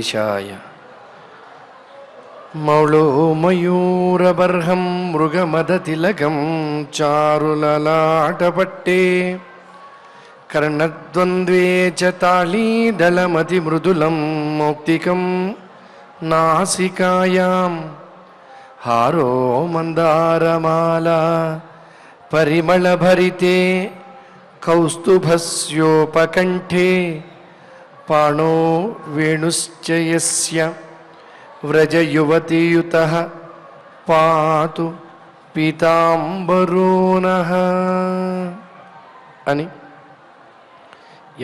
వెంకటేశాయ. మౌళో మయూరబర్హం మృగమదతిలకం చారులలాటపట్టే కర్ణద్వంద్వే చ తాళీదళమతిమృదులం మౌక్తికం నాసికాయాం హారో మందారమాలా పరిమళభరితే కౌస్తుభస్యోపకంఠే పాణో వేణుశ్చ యస్య వ్రజయువతియుతః పాతు పీతాంబరోనః అని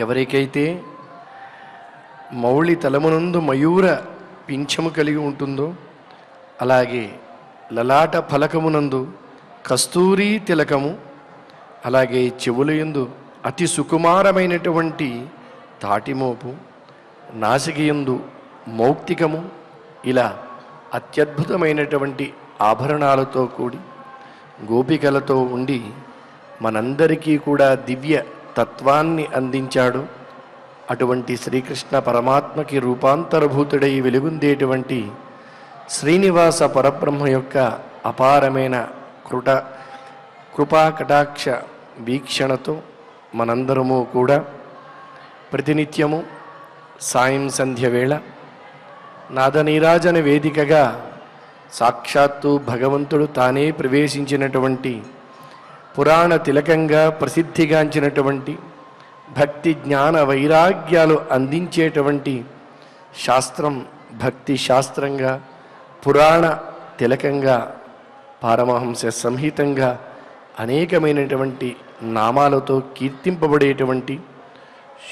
ఎవరికైతే మౌళి తలమునందు మయూర పింఛము కలిగి ఉంటుందో, అలాగే లలాట ఫలకమునందు కస్తూరి తిలకము, అలాగే చెవులయందు అతి సుకుమారమైనటువంటి తాటిమోపు, నాసికయందు మౌక్తికము, ఇలా అత్యద్భుతమైనటువంటి ఆభరణాలతో కూడి గోపికలతో ఉండి మనందరికీ కూడా దివ్య తత్వాన్ని అందించాడు. అటువంటి శ్రీకృష్ణ పరమాత్మకి రూపాంతరభూతుడై వెలుగుందేటువంటి శ్రీనివాస పరబ్రహ్మ యొక్క అపారమైన కృపా కటాక్ష వీక్షణతో మనందరము కూడా ప్రతినిత్యము సాయం సంధ్య వేళ నాదనీరాజన వేదికగా సాక్షాత్తు భగవంతుడు తానే ప్రవేశించినటువంటి పురాణ తిలకంగా ప్రసిద్ధిగాంచినటువంటి భక్తి జ్ఞాన వైరాగ్యాలు అందించేటువంటి శాస్త్రం భక్తి శాస్త్రంగా, పురాణ తిలకంగా, పారమహంస సంహితంగా అనేకమైనటువంటి నామాలతో కీర్తింపబడేటువంటి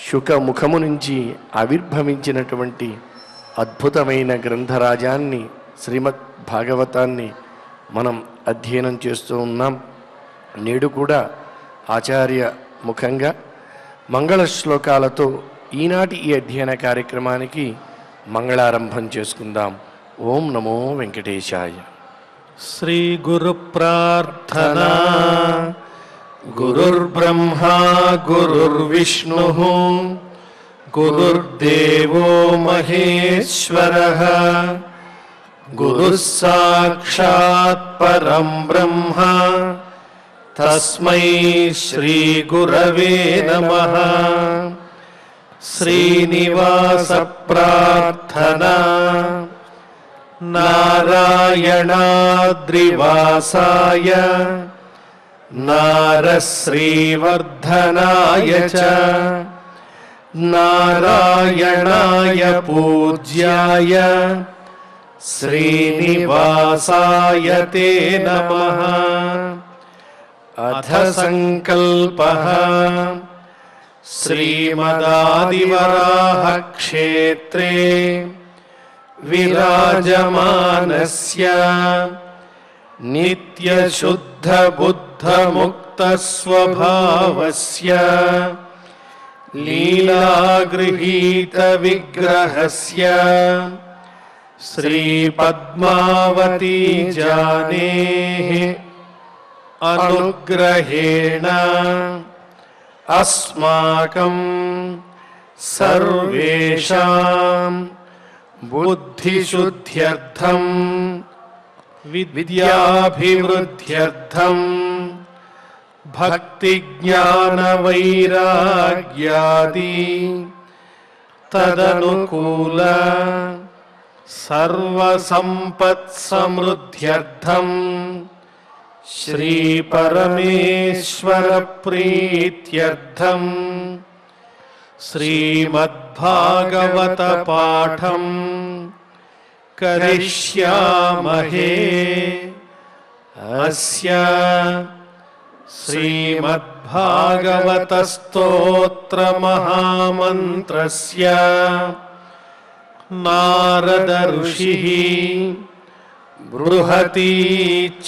శుకముఖము నుంచి ఆవిర్భవించినటువంటి అద్భుతమైన గ్రంథరాజాన్ని శ్రీమద్ భాగవతాన్ని మనం అధ్యయనం చేస్తూ ఉన్నాం. నేడు కూడా ఆచార్య ముఖంగా మంగళ శ్లోకాలతో ఈనాటి ఈ అధ్యయన కార్యక్రమానికి మంగళారంభం చేసుకుందాం. ఓం నమో వెంకటేశాయ. శ్రీ గురు ప్రార్థనా. గురుర్బ్రహ్మా గురుర్విష్ణుః గురుర్దేవో మహేశ్వరః గురుః సాక్షాత్ పరం బ్రహ్మ తస్మై శ్రీ గురవే నమః. శ్రీనివాస ప్రార్థనా. నారాయణాద్రివాసాయ నారశ్రీవర్ధనాయ చ నారాయణాయ పూజ్యాయ శ్రీనివాసాయ తే నమః. అథ సంకల్పః. శ్రీమదాదివరాహ క్షేత్రే విరాజమానస్య నిత్యశుద్ధ బుద్ధ ముక్త స్వభావస్య లీలాగృహీత విగ్రహస్య శ్రీ పద్మావతీ జానేః అనుగ్రహేణ అస్మాకం సర్వేషాం బుద్ధిశుద్ధ్యర్థం విద్యాభివృద్ధ్యర్థం భక్తి జ్ఞాన వైరాగ్యాది తదనుకూల సర్వసంపత్ సమృద్ధ్యర్థం శ్రీ పరమేశ్వర ప్రీత్యర్థం శ్రీమద్భాగవత పాఠం కరిష్యామహే. అస్య శ్రీమద్భాగవత స్తోత్ర మహామంత్రస్య నారద ఋషిః బృహతి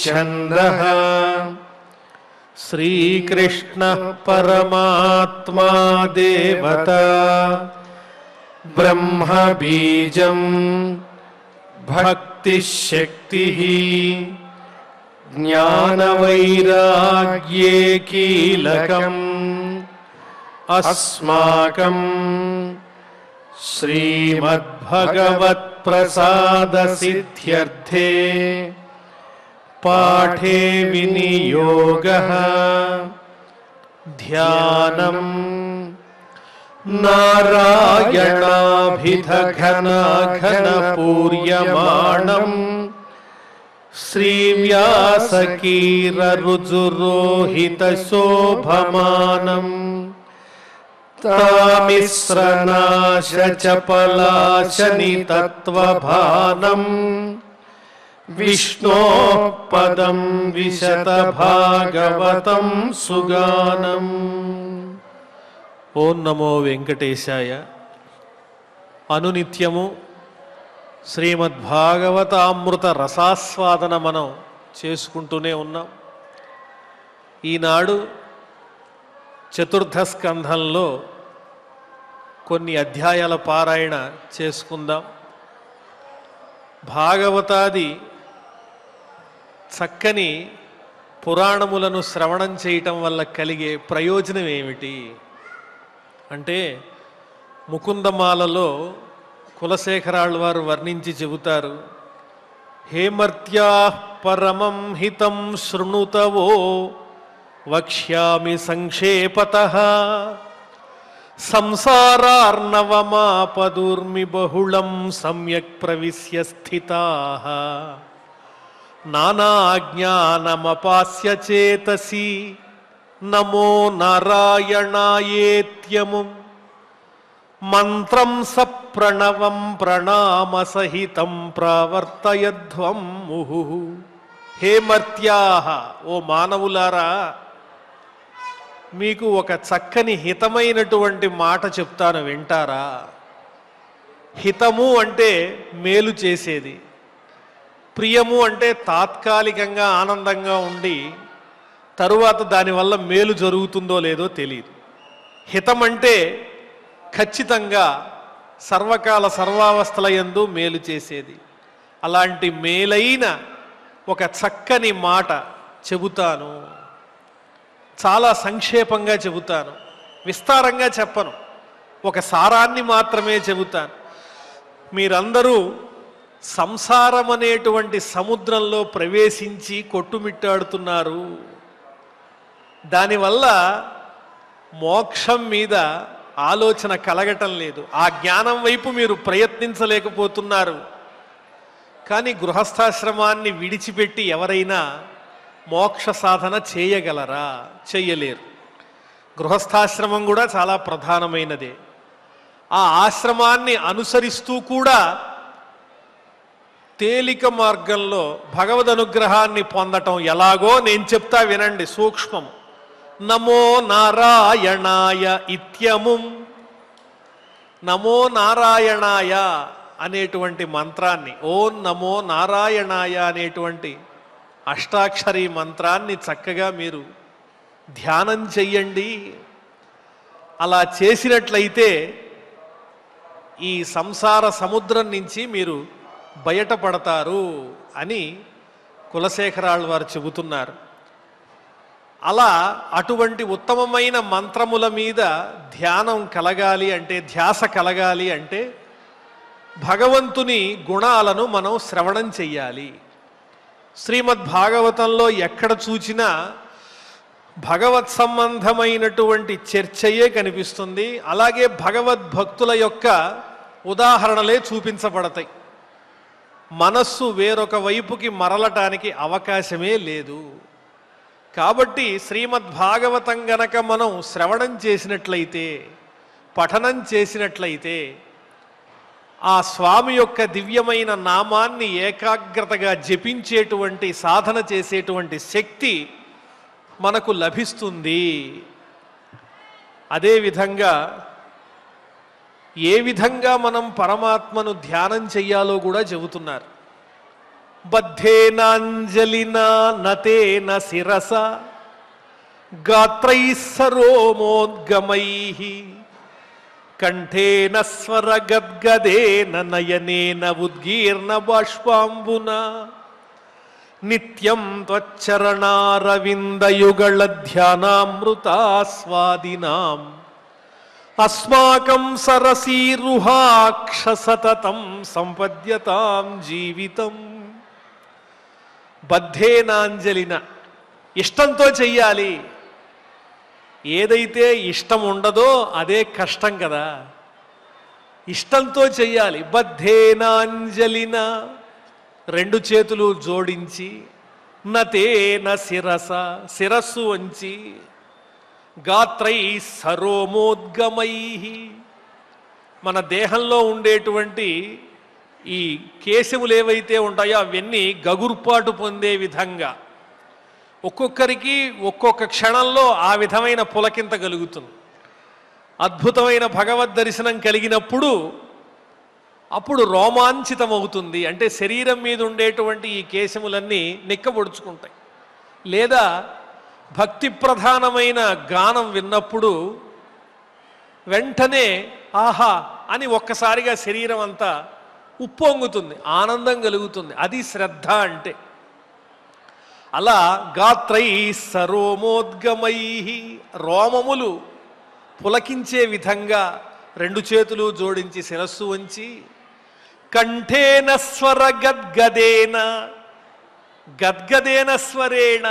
ఛందః శ్రీకృష్ణ పరమాత్మా దేవత బ్రహ్మ బీజం భక్తి శక్తి జ్ఞాన వైరాగ్యే కీలకం అస్మాకం श्रीमद्भगवत्प्रसादसिद्ध्यर्थे पाठे विनियोगः ध्यानम् नारायणाभिधघनाघनपूर्यमाणम् श्रीव्यासकीररुजुरोहितशोभमानम् तामिश्रनाशचपलाशनितत्त्वभानम् विष्णोः पदं विशतभागवतं सुगानम्। ఓం నమో వెంకటేశాయ. అనునిత్యము శ్రీమద్భాగవతామృత రసాస్వాదన మనం చేసుకుంటూనే ఉన్నాం. ఈనాడు చతుర్థ స్కంధంలో కొన్ని అధ్యాయాల పారాయణ చేసుకుందాం. భాగవతాది చక్కని పురాణములను శ్రవణం చేయటం వల్ల కలిగే ప్రయోజనం ఏమిటి అంటే, ముకుందమాలలో కులశేఖరాళ్ళు వారు వర్ణించి చెబుతారు. హేమర్త్యా పరమం హితం శృణుతవో వక్ష్యామి సంక్షేపతః సంసారార్ణవమాపదూర్మి బహుళం సమ్యక్ ప్రవిశ్య స్థితాః నానాజ్ఞానమపాస్య చేతసి నమో నారాయణాయేత్యము మంత్రం సప్రణవం ప్రణామసహితం ప్రావర్తయధ్వం ముహు. హే మర్త్యాః, ఓ మానవులారా, మీకు ఒక చక్కని హితమైనటువంటి మాట చెప్తాను, వింటారా? హితము అంటే మేలు చేసేది, ప్రియము అంటే తాత్కాలికంగా ఆనందంగా ఉండి తరువాత దానివల్ల మేలు జరుగుతుందో లేదో తెలియదు. హితం అంటే ఖచ్చితంగా సర్వకాల సర్వావస్థల యందు మేలు చేసేది. అలాంటి మేలైన ఒక చక్కని మాట చెబుతాను. చాలా సంక్షేపంగా చెబుతాను, విస్తారంగా చెప్పను, ఒక సారాన్ని మాత్రమే చెబుతాను. మీరందరూ సంసారం అనేటువంటి సముద్రంలో ప్రవేశించి కొట్టుమిట్టాడుతున్నారు. దానివల్ల మోక్షం మీద ఆలోచన కలగటం లేదు. ఆ జ్ఞానం వైపు మీరు ప్రయత్నించలేకపోతున్నారు. కానీ గృహస్థాశ్రమాన్ని విడిచిపెట్టి ఎవరైనా మోక్ష సాధన చేయగలరా? చెయ్యలేరు. గృహస్థాశ్రమం కూడా చాలా ప్రధానమైనదే. ఆ ఆశ్రమాన్ని అనుసరిస్తూ కూడా తేలిక మార్గంలో భగవద్ అనుగ్రహాన్ని పొందటం ఎలాగో నేను చెప్తా, వినండి. సూక్ష్మం. నమో నారాయణాయ ఇత్యముం. నమో నారాయణాయ అనేటువంటి మంత్రాన్ని, ఓం నమో నారాయణాయ అనేటువంటి అష్టాక్షరీ మంత్రాన్ని చక్కగా మీరు ధ్యానం చెయ్యండి. అలా చేసినట్లయితే ఈ సంసార సముద్రం నుంచి మీరు బయటపడతారు అని కులశేఖరాళ్ళు వారు చెబుతున్నారు. అలా అటువంటి ఉత్తమమైన మంత్రముల మీద ధ్యానం కలగాలి అంటే, ధ్యాస కలగాలి అంటే భగవంతుని గుణాలను మనం శ్రవణం చెయ్యాలి. శ్రీమద్భాగవతంలో ఎక్కడ చూచినా భగవత్ సంబంధమైనటువంటి చర్చయే కనిపిస్తుంది. అలాగే భగవద్భక్తుల యొక్క ఉదాహరణలే చూపించబడతాయి. మనస్సు వేరొక వైపుకి మరలటానికి అవకాశమే లేదు. కాబట్టి శ్రీమద్భాగవతం గనక మనం శ్రవణం చేసినట్లయితే, పఠనం చేసినట్లయితే, ఆ స్వామి యొక్క దివ్యమైన నామాన్ని ఏకాగ్రతగా జపించేటువంటి సాధన చేసేటువంటి శక్తి మనకు లభిస్తుంది. అదేవిధంగా ఏ విధంగా మనం పరమాత్మను ధ్యానం చెయ్యాలో కూడా చెబుతున్నారు. బద్ధేనాంజలినా నతేన శిరస గాత్రైః సరోమోద్గమైః కంఠేన స్వరగద్గదేన నయనేన ఉద్గీర్ణ బాష్పాంబునా నిత్యం త్వచ్చరణారవిందయుగళ ధ్యానామృతాస్వాదినాం అస్మాకం సరసీరుహాక్ష సతతం సంపద్యతాం జీవితం. బద్ధేనాంజలిన, ఇష్టంతో చెయ్యాలి. ఏదైతే ఇష్టం ఉండదో అదే కష్టం కదా. ఇష్టంతో చెయ్యాలి. బద్ధేనాంజలిన, రెండు చేతులు జోడించి, నతేన శిరస, శిరస్సు వంచి, గాత్రై సరోమోద్గమై, మన దేహంలో ఉండేటువంటి ఈ కేశములు ఏవైతే ఉంటాయో అవన్నీ గగుర్పాటు పొందే విధంగా ఒక్కొక్కరికి ఒక్కొక్క క్షణంలో ఆ విధమైన పులకింత కలుగుతుంది. అద్భుతమైన భగవద్ దర్శనం కలిగినప్పుడు అప్పుడు రోమాంచితమవుతుంది. అంటే శరీరం మీద ఉండేటువంటి ఈ కేశములన్నీ నిక్కబొడుచుకుంటాయి. లేదా భక్తి ప్రధానమైన గానం విన్నప్పుడు వెంటనే ఆహా అని ఒక్కసారిగా శరీరం అంతా ఉప్పొంగుతుంది, ఆనందం కలుగుతుంది. అది శ్రద్ధ అంటే. అలా గాత్రై సరోమోద్గమై, రోమములు పులకించే విధంగా రెండు చేతులు జోడించి శిరస్సు వంచి, కంఠేన స్వర గద్గదేన, గద్గదేన స్వరేణ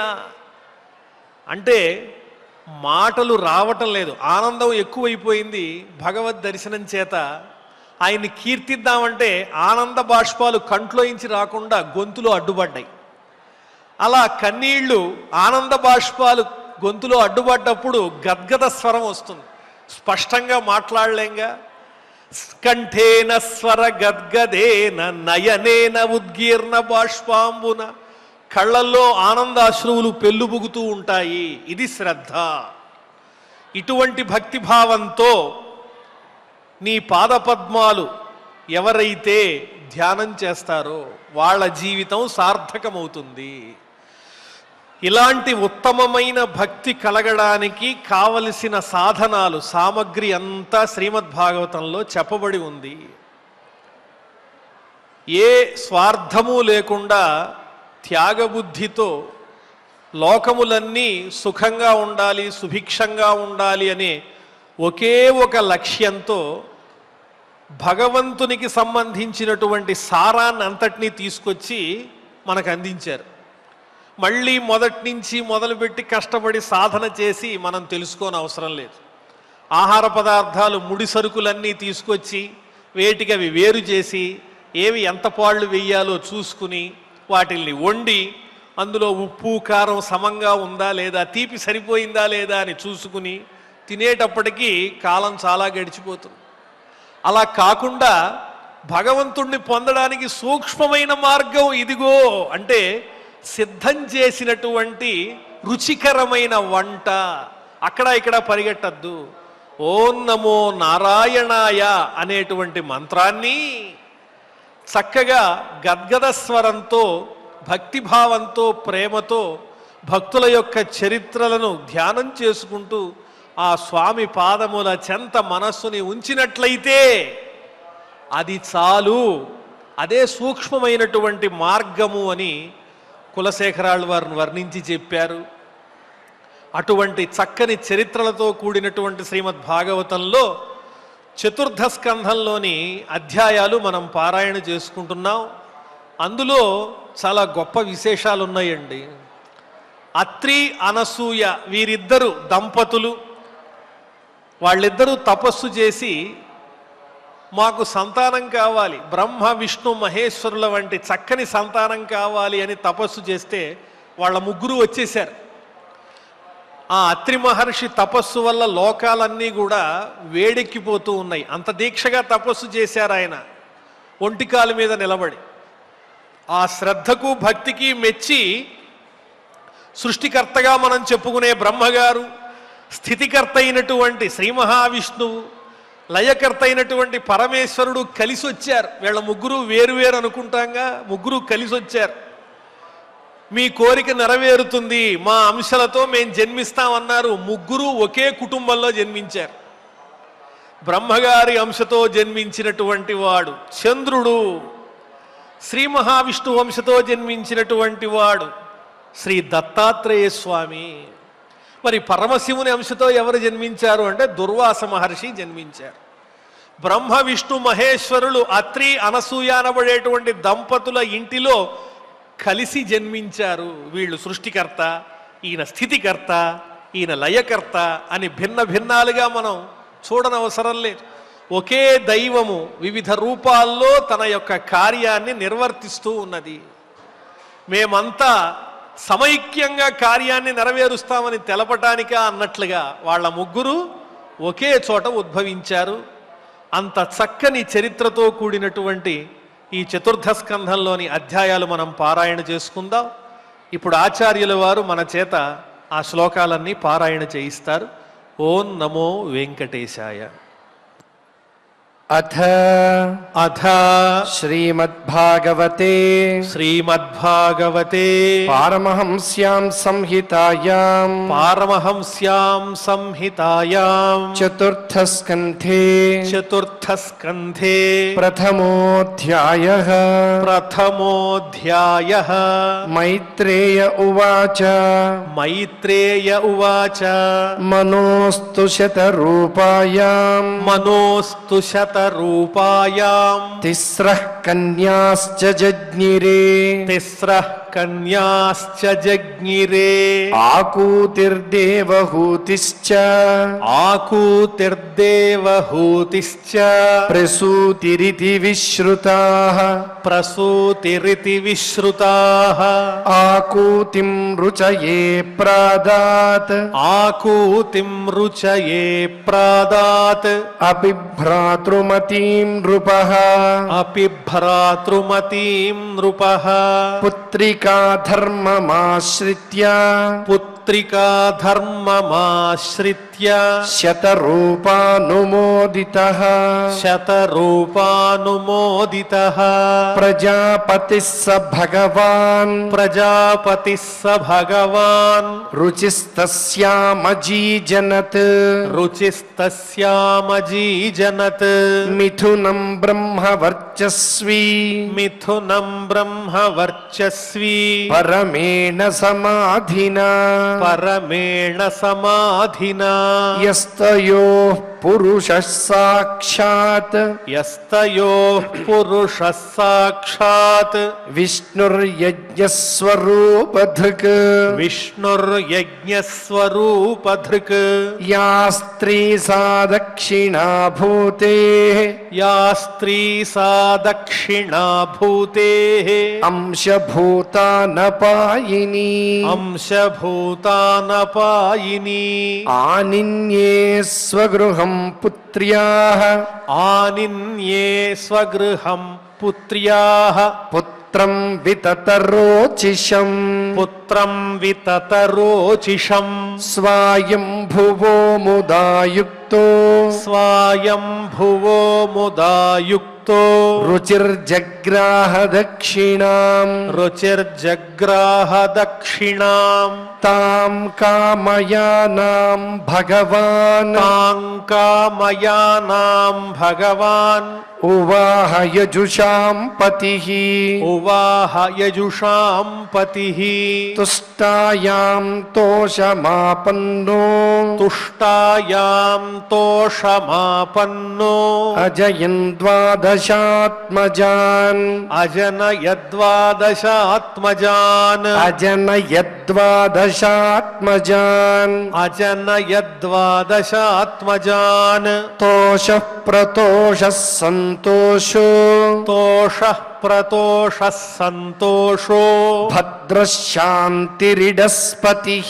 అంటే మాటలు రావటం లేదు, ఆనందం ఎక్కువైపోయింది భగవద్ దర్శనం చేత. ఆయన్ని కీర్తిద్దామంటే ఆనంద బాష్పాలు కంట్లోంచి రాకుండా గొంతులో అడ్డుపడ్డాయి. అలా కన్నీళ్లు ఆనంద బాష్పాలు గొంతులో అడ్డుపడ్డప్పుడు గద్గద స్వరం వస్తుంది, స్పష్టంగా మాట్లాడలేంగా. కంఠేన స్వర గద్గదేన నయనేన ఉద్గీర్ణ బాష్పాంబున, కళ్ళల్లో ఆనందాశ్రువులు పెళ్ళుబుగుతూ ఉంటాయి. ఇది శ్రద్ధ. ఇటువంటి భక్తిభావంతో నీ పాదపద్మాలు ఎవరైతే ధ్యానం చేస్తారో వాళ్ళ జీవితం సార్థకమవుతుంది. ఇలాంటి ఉత్తమమైన భక్తి కలగడానికి కావలసిన సాధనాలు, సామగ్రి అంతా శ్రీమద్భాగవతంలో చెప్పబడి ఉంది. ఏ స్వార్థము లేకుండా త్యాగబుద్ధితో లోకములన్నీ సుఖంగా ఉండాలి, సుభిక్షంగా ఉండాలి అనే ఒకే ఒక లక్ష్యంతో భగవంతునికి సంబంధించినటువంటి సారాన్ని అంతటినీ తీసుకొచ్చి మనకు అందించారు. మళ్ళీ మొదటి నుంచి మొదలుపెట్టి కష్టపడి సాధన చేసి మనం తెలుసుకోని అవసరం లేదు. ఆహార పదార్థాలు, ముడి సరుకులన్నీ తీసుకొచ్చి వేటికి అవి వేరు చేసి ఏవి ఎంత పాళ్ళు వెయ్యాలో చూసుకుని వాటిల్ని వండి అందులో ఉప్పు కారం సమంగా ఉందా లేదా, తీపి సరిపోయిందా లేదా అని చూసుకుని తినేటప్పటికీ కాలం చాలా గడిచిపోతుంది. అలా కాకుండా భగవంతుణ్ణి పొందడానికి సూక్ష్మమైన మార్గం ఇదిగో అంటే సిద్ధం చేసినటువంటి రుచికరమైన వంట. అక్కడ ఇక్కడ పరిగెట్టద్దు. ఓం నమో నారాయణాయ అనేటువంటి మంత్రాన్ని చక్కగా గద్గద స్వరంతో, భక్తిభావంతో, ప్రేమతో భక్తుల యొక్క చరిత్రలను ధ్యానం చేసుకుంటూ ఆ స్వామి పాదముల చెంత మనస్సుని ఉంచినట్లయితే అది చాలు. అదే సూక్ష్మమైనటువంటి మార్గము అని కులశేఖరాళ్ళు వారిని వర్ణించి చెప్పారు. అటువంటి చక్కని చరిత్రలతో కూడినటువంటి శ్రీమద్భాగవతంలో చతుర్థ స్కంధంలోని అధ్యాయాలు మనం పారాయణ చేసుకుంటున్నాం. అందులో చాలా గొప్ప విశేషాలు ఉన్నాయండి. అత్రి అనసూయ వీరిద్దరు దంపతులు, వాళ్ళిద్దరూ తపస్సు చేసి మాకు సంతానం కావాలి, బ్రహ్మ విష్ణు మహేశ్వరుల వంటి చక్కని సంతానం కావాలి అని తపస్సు చేస్తే వాళ్ళ ముగ్గురు వచ్చేశారు. ఆ అత్రి మహర్షి తపస్సు వల్ల లోకాలన్నీ కూడా వేడెక్కిపోతూ ఉన్నాయి. అంత దీక్షగా తపస్సు చేశారు ఆయన, ఒంటికాలు మీద నిలబడి. ఆ శ్రద్ధకు భక్తికి మెచ్చి సృష్టికర్తగా మనం చెప్పుకునే బ్రహ్మగారు, స్థితికర్త అయినటువంటి శ్రీ మహావిష్ణువు, లయకర్త అయినటువంటి పరమేశ్వరుడు కలిసి వచ్చారు. వీళ్ళ ముగ్గురు వేరువేరు అనుకుంటాంగా, ముగ్గురు కలిసి వచ్చారు. మీ కోరిక నెరవేరుతుంది, మా అంశాలతో మేము జన్మిస్తామన్నారు. ముగ్గురు ఒకే కుటుంబంలో జన్మించారు. బ్రహ్మగారి అంశతో జన్మించినటువంటి వాడు చంద్రుడు, శ్రీ మహావిష్ణు వంశతో జన్మించినటువంటి వాడు శ్రీ దత్తాత్రేయ స్వామి. మరి పరమశివుని అంశతో ఎవరు జన్మించారు అంటే దుర్వాస మహర్షి జన్మించారు. బ్రహ్మ విష్ణు మహేశ్వరులు అత్రి అనసూయ అనబడేటువంటి దంపతుల ఇంటిలో కలిసి జన్మించారు. వీళ్ళు సృష్టికర్త, ఈయన స్థితికర్త, ఈయన లయకర్త అని భిన్న భిన్నాలుగా మనం చూడనవసరం లేదు. ఒకే దైవము వివిధ రూపాల్లో తన యొక్క కార్యాన్ని నిర్వర్తిస్తూ ఉన్నది. మేమంతా సమైక్యంగా కార్యాన్ని నెరవేరుస్తామని తెలపటానిక అన్నట్లుగా వాళ్ళ ముగ్గురు ఒకే చోట ఉద్భవించారు. అంత చక్కని చరిత్రతో కూడినటువంటి ఈ చతుర్థ స్కంధంలోని అధ్యాయాలు మనం పారాయణ చేసుకుందాం. ఇప్పుడు ఆచార్యుల వారు మన చేత ఆ శ్లోకాలన్నీ పారాయణ చేయిస్తారు. ఓం నమో వెంకటేశాయ. అథ అథ శ్రీమద్భాగవతే శ్రీమద్భాగవతే పారమహంస్యాం సంహితాయాం పారమహంస్యాం సంహితాయాం చతుర్థస్కంధే చతుర్థస్కంధే ప్రథమోऽధ్యాయః ప్రథమోऽధ్యాయః మైత్రేయ ఉవాచ మైత్రేయ ఉవాచ మనోస్తు శతరూపాయాం మనోస్తు శతరూపాయాం తిస్రః కన్యాశ్చ జజ్ఞిరే తిస్రః కన్యాశ్చ జజ్ఞిరే ఆకూతిర్దేవహూతిశ్చ ఆకూతిర్దేవహూతిశ్చ ప్రసూతిరితి విశ్రుతాః ప్రసూతిరితి విశ్రుతాః ఆకూతిం రుచయే ప్రాదాత్ ఆకూతిం రుచయే ప్రాదాత్ అపి భ్రాతృమతీం నృపః అపి భ్రాతృమతీం నృపః పుత్రికా ధర్మమాశ్రిత్య పుత్రికా ధర్మమాశ్రిత్య శతరూపానుమోదితః శతరూపానుమోదితః ప్రజాపతిః స భగవాన్ ప్రజాపతిః స భగవాన్ రుచిస్తస్యామజీజనత్ రుచిస్తస్యామజీజనత్ మిథునం బ్రహ్మవర్చస్వీ మిథునం బ్రహ్మవర్చస్వీ పరమేణ సమాధినా పరమేణ సమాధినా యస్తయోః పురుషः సాక్షాత్ యస్తయోః పురుషः సాక్షాత్ విష్ణుర్యజ్ఞస్వరూపధృక్ విష్ణుర్యజ్ఞస్వరూపధృక్ యా స్త్రీ సా దక్షిణాభూతేః యా స్త్రీ సా దక్షిణాభూతేః అంశభూతానపాయినీ అంశభూతానపాయినీ ఆనిన్యే స్వగృహం పుత్ర్యాః ఆనిన్యే స్వగృహం పుత్ర్యాః పుత్రం వితతరోచిషం పుత్రం వితతరోచిషం స్వాయంభువో ముదాయుక్తో స్వాయంభువో ముదాయుక్తో రుచిర్జగ్రాహ దక్షిణాం రుచిర్జగ్రాహ దక్షిణాం తాం కామయానాం భగవాన్ తాం కామయానాం భగవాన్ ఉవాహ యజుషాం పతిః ఉవాహ యజుషాం పతిః తుష్టాయాం తోషమాపన్నో తుష్టాయాం తోషమాపన్నో అజయన్ ద్వాదశాత్మజాన్ అజనయద్వాదశాత్మజాన్ అజనయద్వాదశాత్మజాన్ అజనయద్వాదశాత్మజాన్ తోషః ప్రతోషः సంతోషో తోషః ప్రతోషः సంతోషో భద్రశాంతిరిడస్పతిః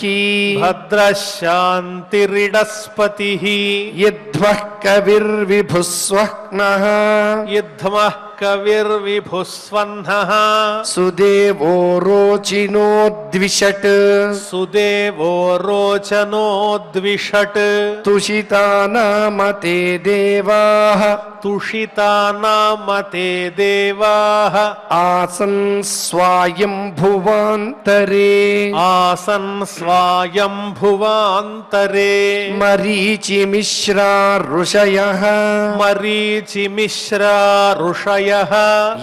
భద్రశాంతిరిడస్పతిః యద్వః కవిర్విభుస్వహ్నః యుధ్మః కవిర్విభుస్వహ్నః సుదేవో రోచినోద్విషట్ సుదేవో రోచనోద్విషట్ తుషితానామతే దేవాః తుషితానామతే దేవాః ఆసన్ స్వాయంభువాంతరే ఆసన్ స్వాయంభువాంతరే మరీచిమిశ్రా ఋషయః మరీచిమిశ్రా ఋషయః తనయః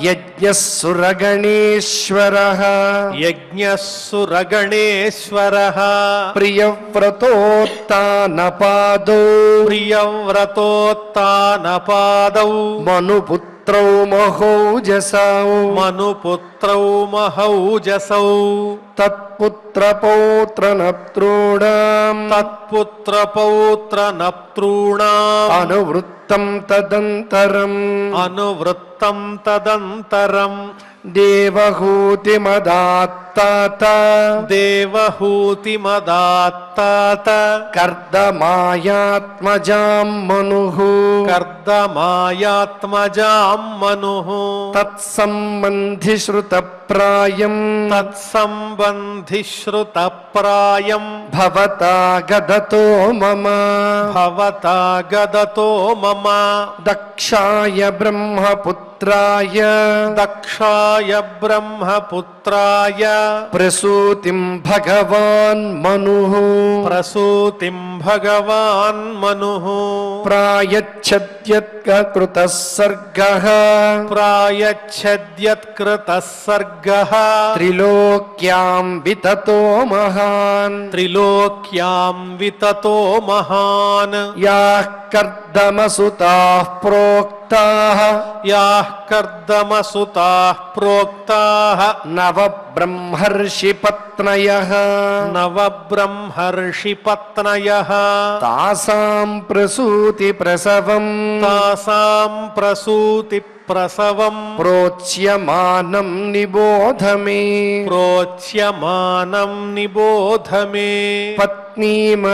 యజ్ఞః సురగణేశ్వరః యజ్ఞః సురగణేశ్వరః ప్రియవ్రతోత్తానపాదో ప్రియవ్రతోత్తానపాదౌ మనుపుత్రౌ మహోజసౌ మనుపుత్రౌ మహౌజసౌ తత్పుత్రపౌత్రనప్తॄణాం తత్పుత్రపౌత్రనప్తॄణాం అనువృత్తం తదంతరం అనువృత్తం తదంతరం దేవహూతిమదాత్తాత దేవహూతిమదాత్తాత కర్దమాయాత్మజాం మనుః కర్దమాయాత్మజాం మనుః తత్సంబంధి శ్రుతప్రాయం తత్సంబంధి శ్రుతప్రాయం భవతా గదతో మమ భవతా గదతో మమ దక్షాయ బ్రహ్మపుత్రాయ దక్షాయ బ్రహ్మపుత్రాయ ప్రసూతిం భగవాన్ మనుః ప్రసూతిం భగవాన్ మనుః ప్రాయచ్చద్యత్కృతః సర్గః ప్రాయచ్ఛద్యత్కృతః సర్గః త్రిలోక్యాం వితతో మహాన్ త్రిలోక్యాం వితతో మహాన్ యాః కర్దమసుతాః ప్రోక్తాః యాః కర్దమసుతాః ప్రోక్తాః నవబ్రహ్మర్షిపత్నయః నవబ్రహ్మర్షిపత్నయః తాసాం ప్రసూతి ప్రసవం తాసాం ప్రసూతి ప్రసవం ప్రోచ్యమానం నిబోధ మే ప్రోచ్యమానం నిబోధ మే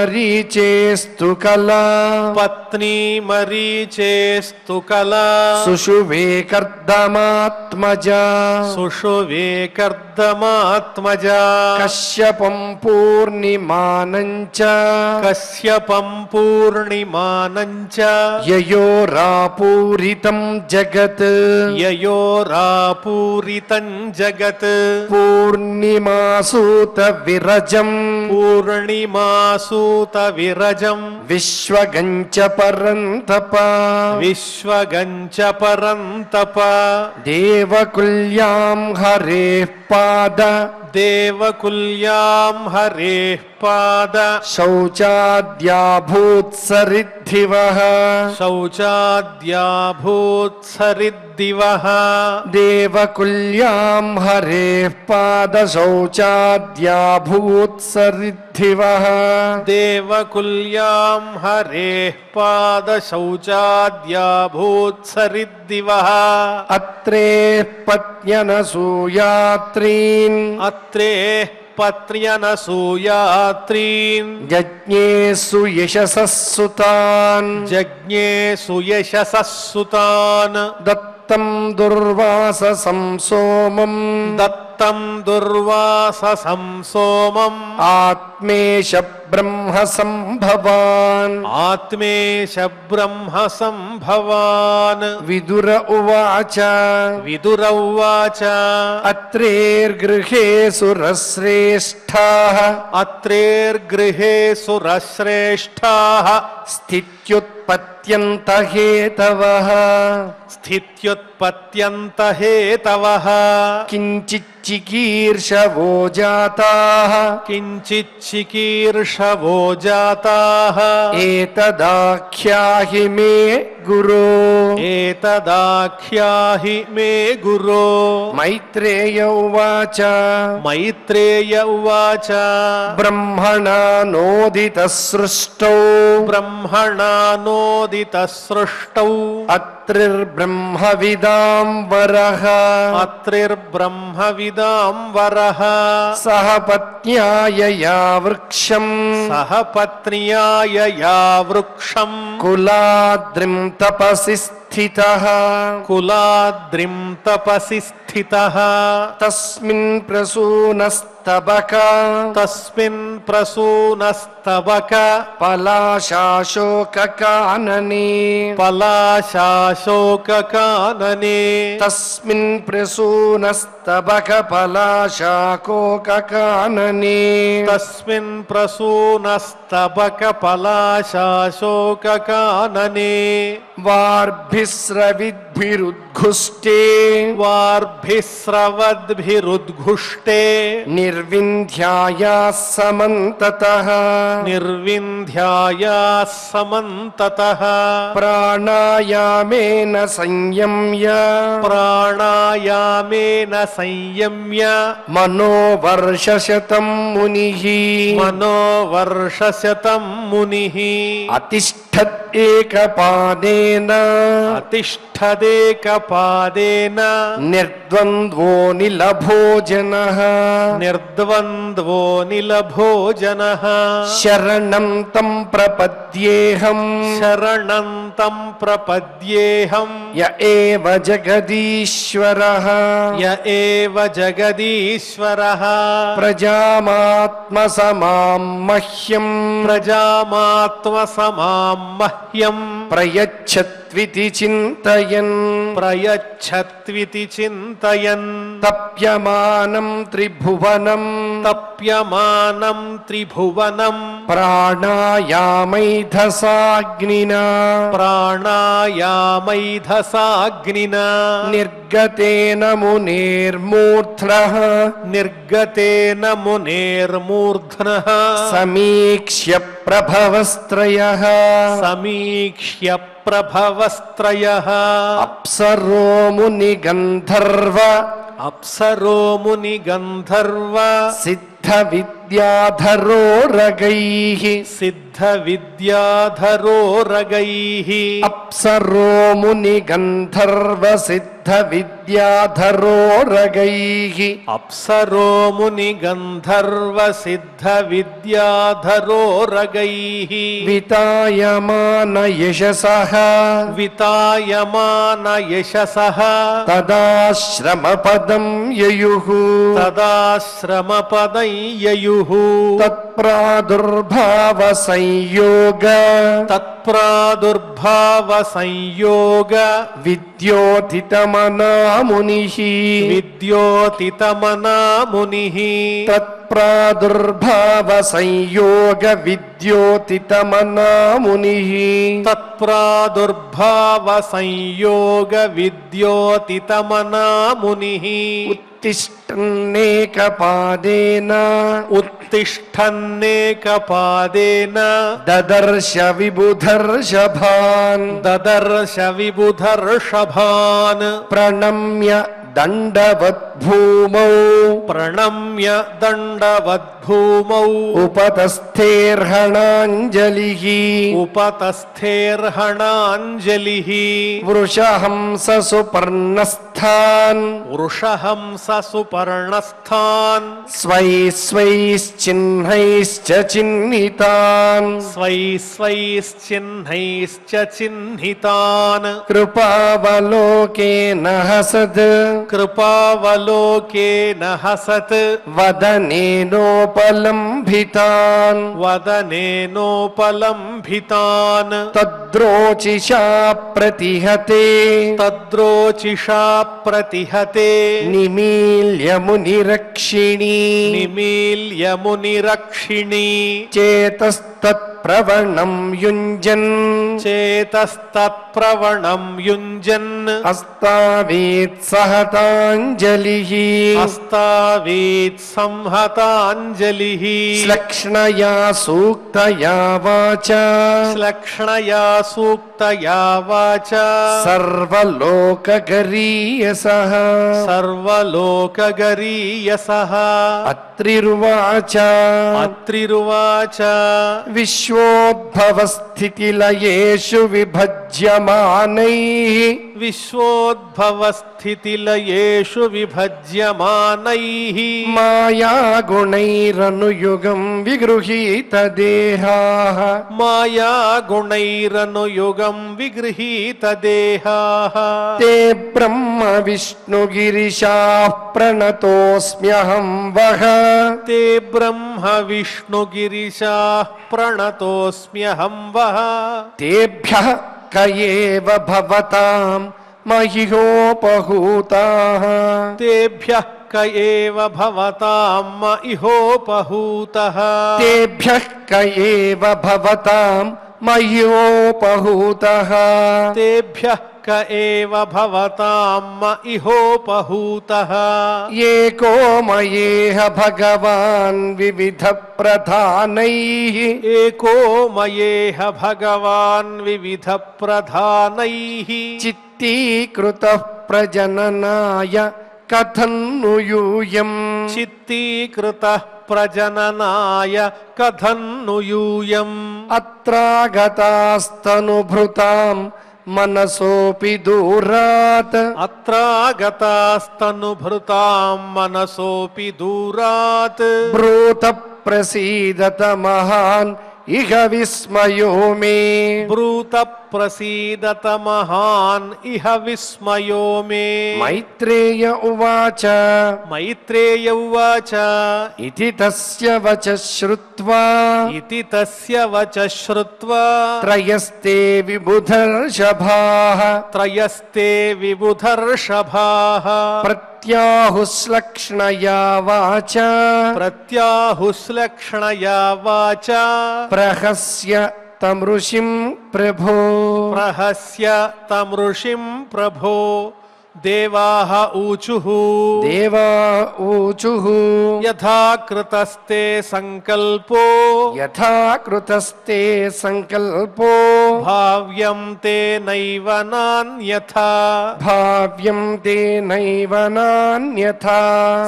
పత్నీమరీచేస్తు కలా పత్నీ మరీచేస్తు కలా సుషువే కర్దమాత్మజా సుషువే కర్దమాత్మజా కశ్యపం పూర్ణిమానంచ కశ్యపం పూర్ణిమానం చ యయోరాపూరితం జగత్ యయోరాపూరితం జగత్ పూర్ణిమాసూత విరజం పూర్ణిమాసూత విరజం విశ్వగంచ పరంతప విశ్వగంచ పరంతప దేవకుల్యాం హరేః పాద దేవకుల్యాం హరేః పాద శౌచాద్యాభూత్సరిద్ధివః శౌచాద్యాభూత్సరిద్దివః దేవకుల్యాం హరేః పాద శౌచాద్యాభూత్సరిద్ధివః దేవకుల్యాం హరేః పాద శౌచాద్యాభూత్సరిద్దివః అత్రే పత్న్యనసూయాత్రీన్ అత్రేః పత్ర్యనసూయాత్రీన్ యజ్ఞేషు యశసస్సుతాన్ జజ్ఞే సుయశసస్సుతాన్ దత్తం దుర్వాససం సోమం దత్తం దుర్వాససం సోమం ఆత్మేశ బ్రహ్మ సంభవాన్ ఆత్మేశ బ్రహ్మ సంభవాన్ విదుర ఉవాచ విదుర ఉవాచ అత్రేర్గృహే సురశ్రేష్ఠాః అత్రేర్గృహే సురశ్రేష్ఠాః స్థిత్యుత్పత్యంత హేతవః స్థిత్యుత్పత్యంత హేతవః కించిచ్చికీర్షవో జాతాః కించిచ్చికీర్షవో జాతాః ఏతదాఖ్యాహి మే గురో ఏతదాఖ్యాహి మే గురో మైత్రేయ ఉవాచ మైత్రేయ ఉవాచ బ్రహ్మణా నోదిత సృష్టౌ బ్రహ్మణా నోదిత సృష్టౌ అత్రిర్బ్రహ్మవిదాం వరః అత్రిర్బ్రహ్మవిదాం వరః సహ పత్న్యాయయా వృక్షం సహ పత్న్యాయయా వృక్షం కులాద్రిం తపసి స్థితః కులాద్రిం తపసి స్థితః తస్మిన్ ప్రసూనస్త తస్మిన్ ప్రసూనస్తబక పలాశాశోకకాననే పలాశాశోకకాననే తస్మిన్ ప్రసూనస్తబక పలాశాకోకకాననే తస్మిన్ ప్రసూనస్తబక పలాశాశోకకాననే వార్భిస్రవిద్భిరుద్ఘుష్టే వార్భిస్రవద్భిరుద్ఘుష్టే నిర్వింధ్యాయా సమంతతః నిర్వింధ్యాయా సమంతతః ప్రాణాయామేన సంయమ్య ప్రాణాయామేన సంయమ్య మనోవర్షశతం మునిః మనోవర్షశతం మునిః అతిష్ఠత్ ఏకపాదేన అతిష్ఠదేకపాదేన నిర్ద్వంద్వో నిలభో జనః నిర్ద్వంద్వో నిలభో జనః శరణం తం ప్రపద్యేహం శరణం తం ప్రపద్యేహం య ఏవ జగదీశ్వరః య ఏవ జగదీశ్వరః ప్రజామాత్మసమాం మహ్యం ప్రజామాత్మసమాం మహ్యం ప్రయచ్చత్వితి చింతయన్ ప్రయచ్చత్వితి చింతయన్ తప్యమానం త్రిభువనం తప్యమానం త్రిభువనం ప్రాణాయామైధసాగ్నినా ప్రాణాయామైధసాగ్నినా నిర్గతేన మునేర్మూర్ధ్నః నిర్గతేన మునేర్మూర్ధ్నః సమీక్ష్య ప్రభవస్త్రయః సమీక్ష్య ప్రభవస్త్రయః అప్సరో మునిగంధర్వ అప్సరో ముని గంధర్వ సిద్ధ విద్యాధరో రగైః సిద్ధ విద్యాధరో రగైః అప్సరో మునిగంధర్వ సిద్ధ విద్యాధరో రగైః అప్సరో ముని గంధర్వ సిద్ధ విద్యాధరో రగైః వితాయమాన యశసః వితాయమాన యశసః తదాశ్రమ పదం యయుః తదాశ్రమ పదం యయుః తత్ప్రాదుర్భావ సంయోగ తత్ప్రాదుర్భావ సంయోగ విద్యోతితమనా మునిః విద్యోతితమనా మునిః తత్ప్రాదుర్భావ సంయోగ విద్యోతితమనా మునిః తత్ప్రాదుర్భావ సంయోగ విద్యోతితమనా మునిః ఉత్తిష్టన్నేకపాదేన ఉత్తిష్టన్నేకపాదేన దదర్శ విబుధర్షభాన్ దదర్శ విబుధర్షభాన్ ప్రణమ్య దండవద్భూమౌ ప్రణమ్య దండవద్భూమౌ ఉపతస్థేర్హణాంజలిః ఉపతస్థేర్హణాంజలిః వృషహంస సుపర్ణస్థాన్ వృషహంస సుపర్ణస్థాన్ స్వై స్వైశ్చిహ్నైశ్చ చిహ్నితాన్ స్వై స్వైశ్చిహ్నైశ్చ చిహ్నితాన్ కృపావలోకేన హసద్ కృపావలోకేన హసత్ వదనేనోపలంభితాన్ వదనేనోపలంభితాన్ తద్రోచిషా ప్రతిహతే తద్రోచిషా ప్రతిహతే నిమీల్య మునిరక్షిణీ నిమీల్య మునిరక్షిణీ చేతస్తత్ప్రవణం యుంజన్ చేతస్తత్ప్రవణం యుంజన్ అస్తావేత్ సహతాంజలిః అస్తావేత్ సంహతాంజలిః శ్లక్ష్ణయా సూక్తయా వాచ శ్లక్ష్ణయా సూక్తయా వాచ సర్వలోకగరీయసః సర్వలోకగరీయసః అత్రిర్వాచ అత్రిరువాచ విశ్వోద్భవస్థితిలయేషు విభజ్యమానైః విశ్వోద్భవస్థితిలయేషు విభజ్యమానైః మాయాగుణైరనుయుగం విగృహీత దేహాః మాయాగుణైరనుయుగం విగృహీత దేహాః తే బ్రహ్మ విష్ణుగిరిశాః ప్రణతోస్మ్యహం వః తే బ్రహ్మ విష్ణుగిరిశాః ప్రణతోస్మ్యహం వః తేభ్యః క ఏవ భవతాం మహియోపహూతాః తేభ్యః క ఏవ భవతాం మహియోపహూతః తేభ్యః క ఏవ భవతాం మహ్యోపహూతః తేభ్యః క ఏవ భవతాం మహియోపహూతః ఏకో మయేహ భగవాన్ వివిధ ప్రధానైః ఏకో మయేహ భగవాన్ వివిధ ప్రధానైః చిత్తీకృతః ప్రజననాయ కథన్ను యూయం చిత్తీకృతః ప్రజననాయ కథన్ను యూయం అత్రాగతాస్తనుభృతాం మనసోపి దూరాత్ అత్రాగతాస్తనుభృతాం మనసోపి దూరాత్ బ్రూత ప్రసీదత మహాన్ ఇహ విస్మయో మే బ్రూత ప్రసీదత మహాన్ ఇహ విస్మయో మే మైత్రేయ ఉవాచ మైత్రేయ ఉవాచ ఇతి తస్య వచ శ్రుత్వా ఇతి తస్య వచ శ్రుత్వా త్రయస్తే విబుధర్షభాః త్రయస్తే విబుధర్షభాః ప్రత్యాహుశ్లక్ష్ణయా వాచ ప్రత్యాహుశ్లక్ష్ణయా వాచ ప్రహస్య తమృషిం ప్రభో ప్రహస్య తమృషిం ప్రభో దేవాః ఊచుః దేవా ఊచుః యథా కృతస్తే సంకల్పో యథా కృతస్తే సంకల్పో భావ్యం తేనైవ నాన్యథా భావ్యం తేనైవ నాన్యథా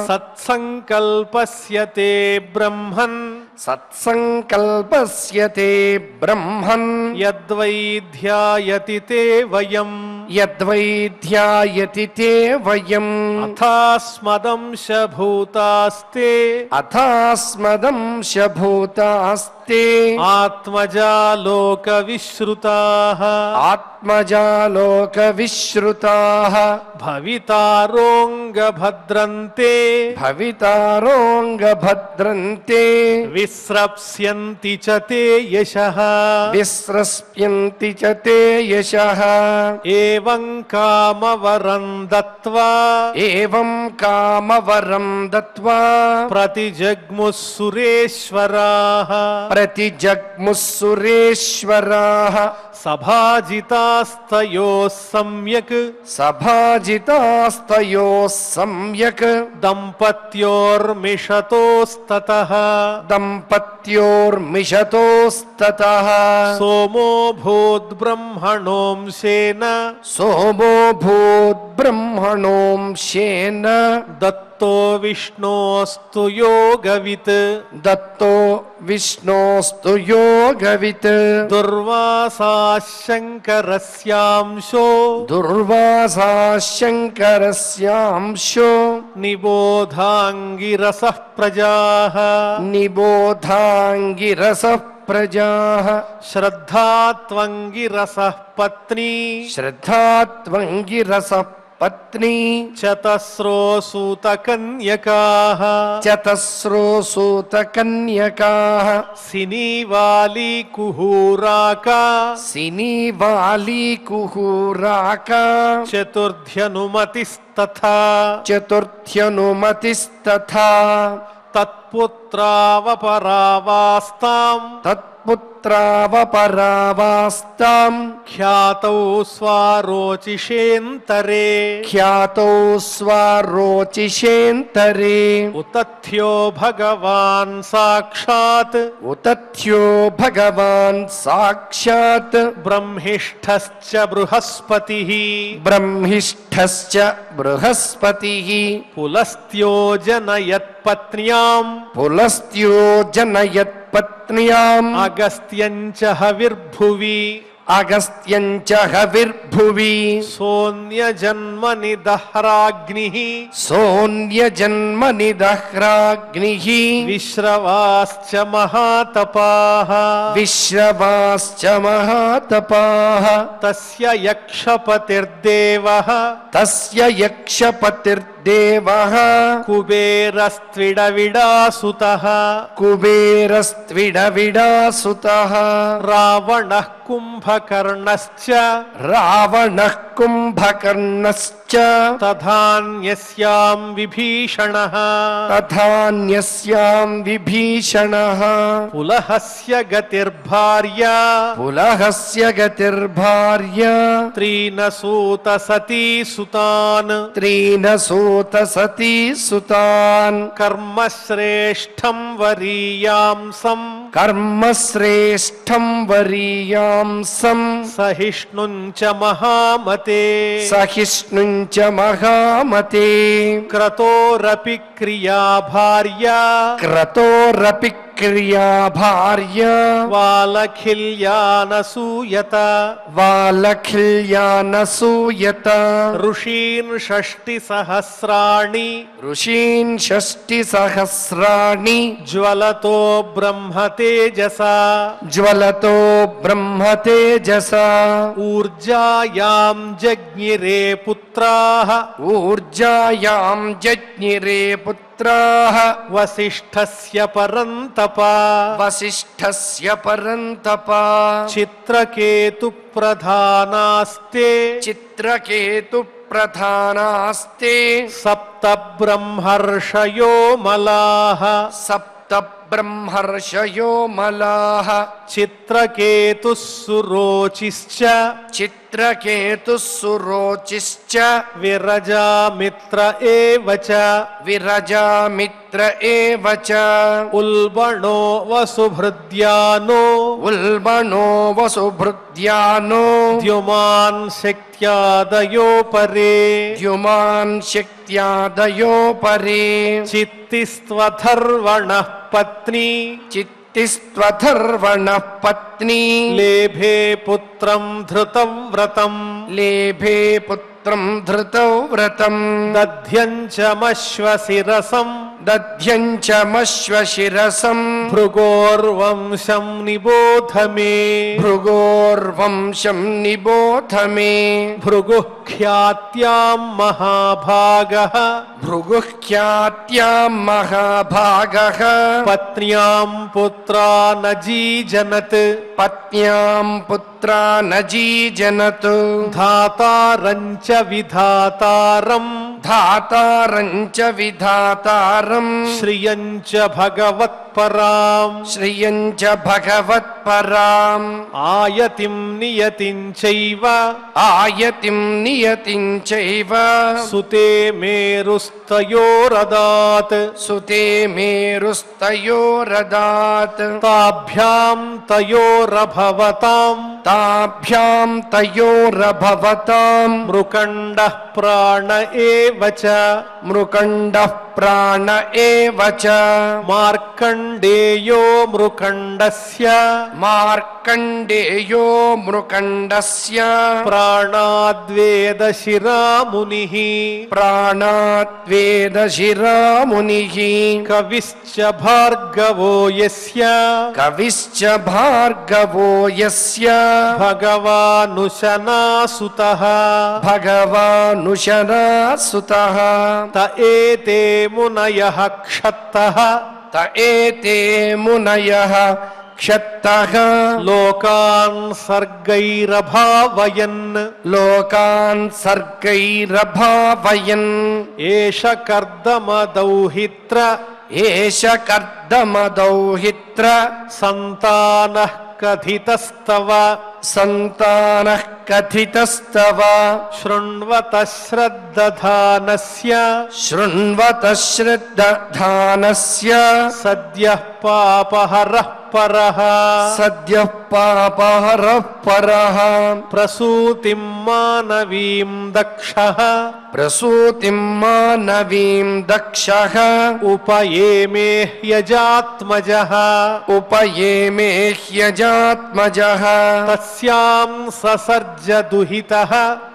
సత్సంకల్పస్య తే బ్రహ్మన్ సత్సంకల్పస్య తే బ్రహ్మన్ యద్వై ధ్యాయతి తే వయం యద్వై ధ్యాయతి తే వయం అథాస్మదంశభూతాస్తే అథాస్మదంశభూతాస్తే ఆత్మజాలోక విశ్రుతాః ఆత్మజాలోక విశ్రుతాః భవితారోంగ భద్రంతే భవితారోంగ భద్రంతే విస్రప్స్యంతి చ తే యశః విస్రస్ప్యంతి చ తే యశః ఏవం కామవరం దత్వా ఏవం కామవరం దత్వా ప్రతిజగ్ముః సురేశ్వరాః ప్రతిజగ్ముః సురేశ్వరాః సభాజితాస్తయోః సమ్యక్ సభాజితాస్తయోః సమ్యక్ దంపత్యోర్మిషతోస్తతః దంపత్యోర్మిషతోస్తతః సోమో భూద్బ్రహ్మణోంశేన సోమో భూద్బ్రహ్మణోంశేన దత్తో విష్ణోస్తు యోగవిత్ దత్తో విష్ణోస్తు యోగవిత్ దుర్వాసా శంకరస్యాంశో దుర్వాసా శంకరస్యాంశో నిబోధాంగిరసః ప్రజాః నిబోధాంగిరసః ప్రజాః శ్రద్ధాత్వంగిరసః పత్ని శ్రద్ధాత్వంగిరసః పత్ని చతస్రో సూతకన్యకాః చతస్రో సూతకన్యకాః సినీవాలి కుహూరాకా సినీవాలి కుహూరాకా చతుర్థ్యనుమతిస్తథా చతుర్థ్యనుమతిస్తథా తత్పుత్రావపరావాస్తాం తత్పుత్రావపరావాస్తాం ఖ్యాతౌ స్వారోచిషేంతరే ఖ్యాతౌ స్వారోచిషేంతరే ఉతథ్యో భగవాన్ సాక్షాత్ ఉతథ్యో భగవాన్ సాక్షాత్ బ్రహ్మిష్ఠశ్చ బృహస్పతిః బ్రహ్మిష్ఠశ్చ బృహస్పతిః పులస్త్యో జనయత్పత్న్యాం పులస్త్యో జనయత్ పత్న్యాం అగస్త్యం చ హవిర్భువి అగస్త్యం చ హవిర్భువి సోన్యజన్మని దహ్రాగ్నిః సోన్యజన్మని దహ్రాగ్నిః విశ్రవాశ్చ మహాతపాః విశ్రవాశ్చ మహాతపాః తస్య యక్షపతిర్దేవః తస్య యక్షపతిర్దేవః కుబేరస్త్విడవిడాసుతః కుబేరస్త్విడవిడాసుతః రావణః కుంభకర్ణశ్చ రావణః కుంభకర్ణశ్చ తథాన్యస్యాం విభీషణః తథాన్యస్యాం విభీషణః పులహస్య గతిర్భార్య పులహస్య గతిర్భార్య త్రీన సూత సతీ సుతాన్ త్రీన సూత సతీ సుతాన్ కర్మశ్రేష్టం వరీయాంసం కర్మశ్రేష్టం వరీయాంసం సహిష్ణుంచ మహామతే సహిష్ణుం చ మహామతే క్రతోరపి క్రియా భార్య క్రతోరపి క్రియా భార్య వాలఖిల్యానసూయత వాలఖిల్యానసూయత ఋషీన్ షష్టి సహస్రాణి ఋషీన్ షష్టి సహస్రాణి జ్వలతో బ్రహ్మ తేజసా జ్వలతో బ్రహ్మ తేజస ఊర్జాయాం జజ్ఞిరే పుత్రాః ఊర్జాయాం జజ్ఞిరే పుత్రాః వసిష్ఠస్య పరంతప వసిష్ఠస్య పరంతప చిత్రకేతు ప్రధానాస్తే చిత్రకేతు ప్రధానాస్తే సప్త బ్రహ్మర్షయో మలాః సప్త బ్రహ్మర్షయో మలాః చిత్రకేతు సురోచిశ్చ చిత్రకేతు సురోచిశ్చ విరజామిత్ర ఏవ చ విరజామిత్ర ఏవ చ ఉల్బణో వసుభృద్యానో ఉల్బణో వసుభృద్యానో ద్యుమాన్ శక్త్యాదయో పరే ద్యుమాన్ శక్త్యాదయో పరే చిత్తిస్త్వధర్వణః పత్ని చిత్తిస్త్వధర్వణః పత్ని లేభే పుత్రం ధృతవ్రతం లేభే పుత్రం ధృతవ్రతం దధ్యంచమశ్వశిరసం దధ్యంచమశ్వశిరసం భృగోర్వంశం నిబోధ మే భృగోర్వంశం నిబోధ మే భృగుః ఖ్యాత్యాం మహాభాగః భృగుః ఖ్యాత్యాం మహాభాగః పత్న్యాం పుత్రా నజీజనత్ పత్న్యాం పుత్రా నజీజనత్ ధాతారం చ విధాతారం ధాతారం చ విధాతారం శ్రియం చ భగవత్పరాం శ్రియం చ భగవత్పరాం ఆయతిం నియతిం చైవ ఆయతిం నియతిం చైవ సుతే మేరుస్తయోరదాత్ సుతే మేరుస్తయోరదాత్ తాభ్యాం తయోరభవతాం తాభ్యాం తయోరభవతాం మృకండః ప్రాణ ఏవ చ మృకండః ప్రాణ ఏవ చ మార్కండేయో మృకండస్య మార్కండేయో మృకండస్య ప్రాణాద్వేదశిరా మునిః ప్రాణాద్వేదశిరా మునిః కవిశ్చ భార్గవో యస్య కవిశ్చ భార్గవో యస్య భగవానుశనాసుతః భగవానుశనాసుతః త ఏతే మునయః క్షత్తః త ఏతే మునయః క్షత్తః లోకాన్ సర్గైరభావయన్ లోకాన్ సర్గైరభావయన్ ఏష కర్దమదౌహిత్ర ఏష కర్దమదౌహిత్ర సంతానః కథితస్తవ సంతానః కథితస్తవ శృణ్వత శ్రద్దధానస్య శృణ్వత శ్రద్ధానస్య సద్యః పాపహరః పరః సద్యః పాపహరః పరః ప్రసూతిం మానవీం దక్షః ప్రసూతిం మానవీం దక్షః ఉపయేమే హ్యజాత్మజః ఉపయేమే హ్యజాత్మజః తస్యాం ససర్జ దుహితః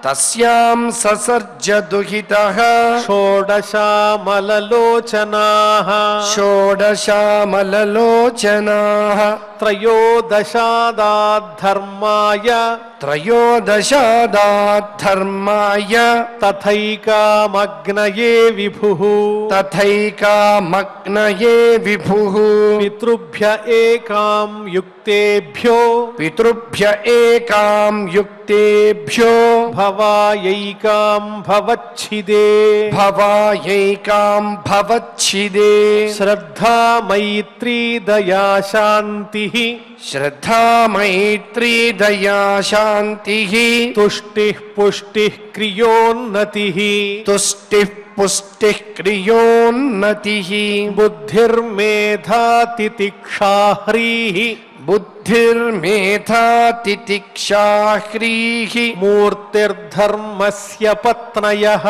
తస్యాం ససర్జ దుహితః షోడశామలలోచనాః షోడశామలలోచనాః త్రయోదశాదాద్ధర్మాయ త్రయోదశాదాద్ధర్మాయ తథైకామగ్నయే విభుః తథైకామగ్నయే విభుః పితృభ్య ఏకాం యుక్తేభ్యో పితృభ్య ఏకాం యుక్తేభ్యో భవాయైకాం భవచ్చిదే భవాయైకాం భవచ్చిదే శ్రద్ధా మైత్రీ దయా శాంతి శ్రద్ధా మైత్రీ దయా శాంతిః తుష్టిః పుష్టిః క్రియోన్నతిః తుష్టిః పుష్టిః క్రియోన్నతిః బుద్ధిర్మేధా తితిక్షా హ్రీః బుద్ధిర్మేధా తితిక్షా హ్రీః మూర్తిర్ధర్మస్య పత్నయః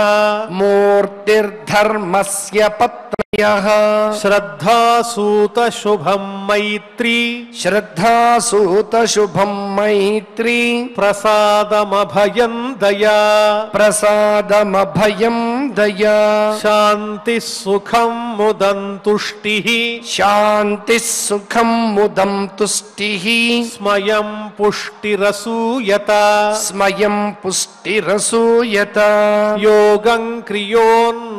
మూర్తిర్ధర్మస్య పత్నయః శ్రద్ధాసూత శుభం మైత్రీ శ్రద్ధాసూత శుభం మైత్రీ ప్రసాదమభయం దయా ప్రసాదమభయం దయా శాంతి సుఖం ముదం తుష్టిః శాంతిః సుఖం ముదం తుష్టిః స్మయం పుష్టిరసూయత స్మయం పుష్టిరసూయత యోగం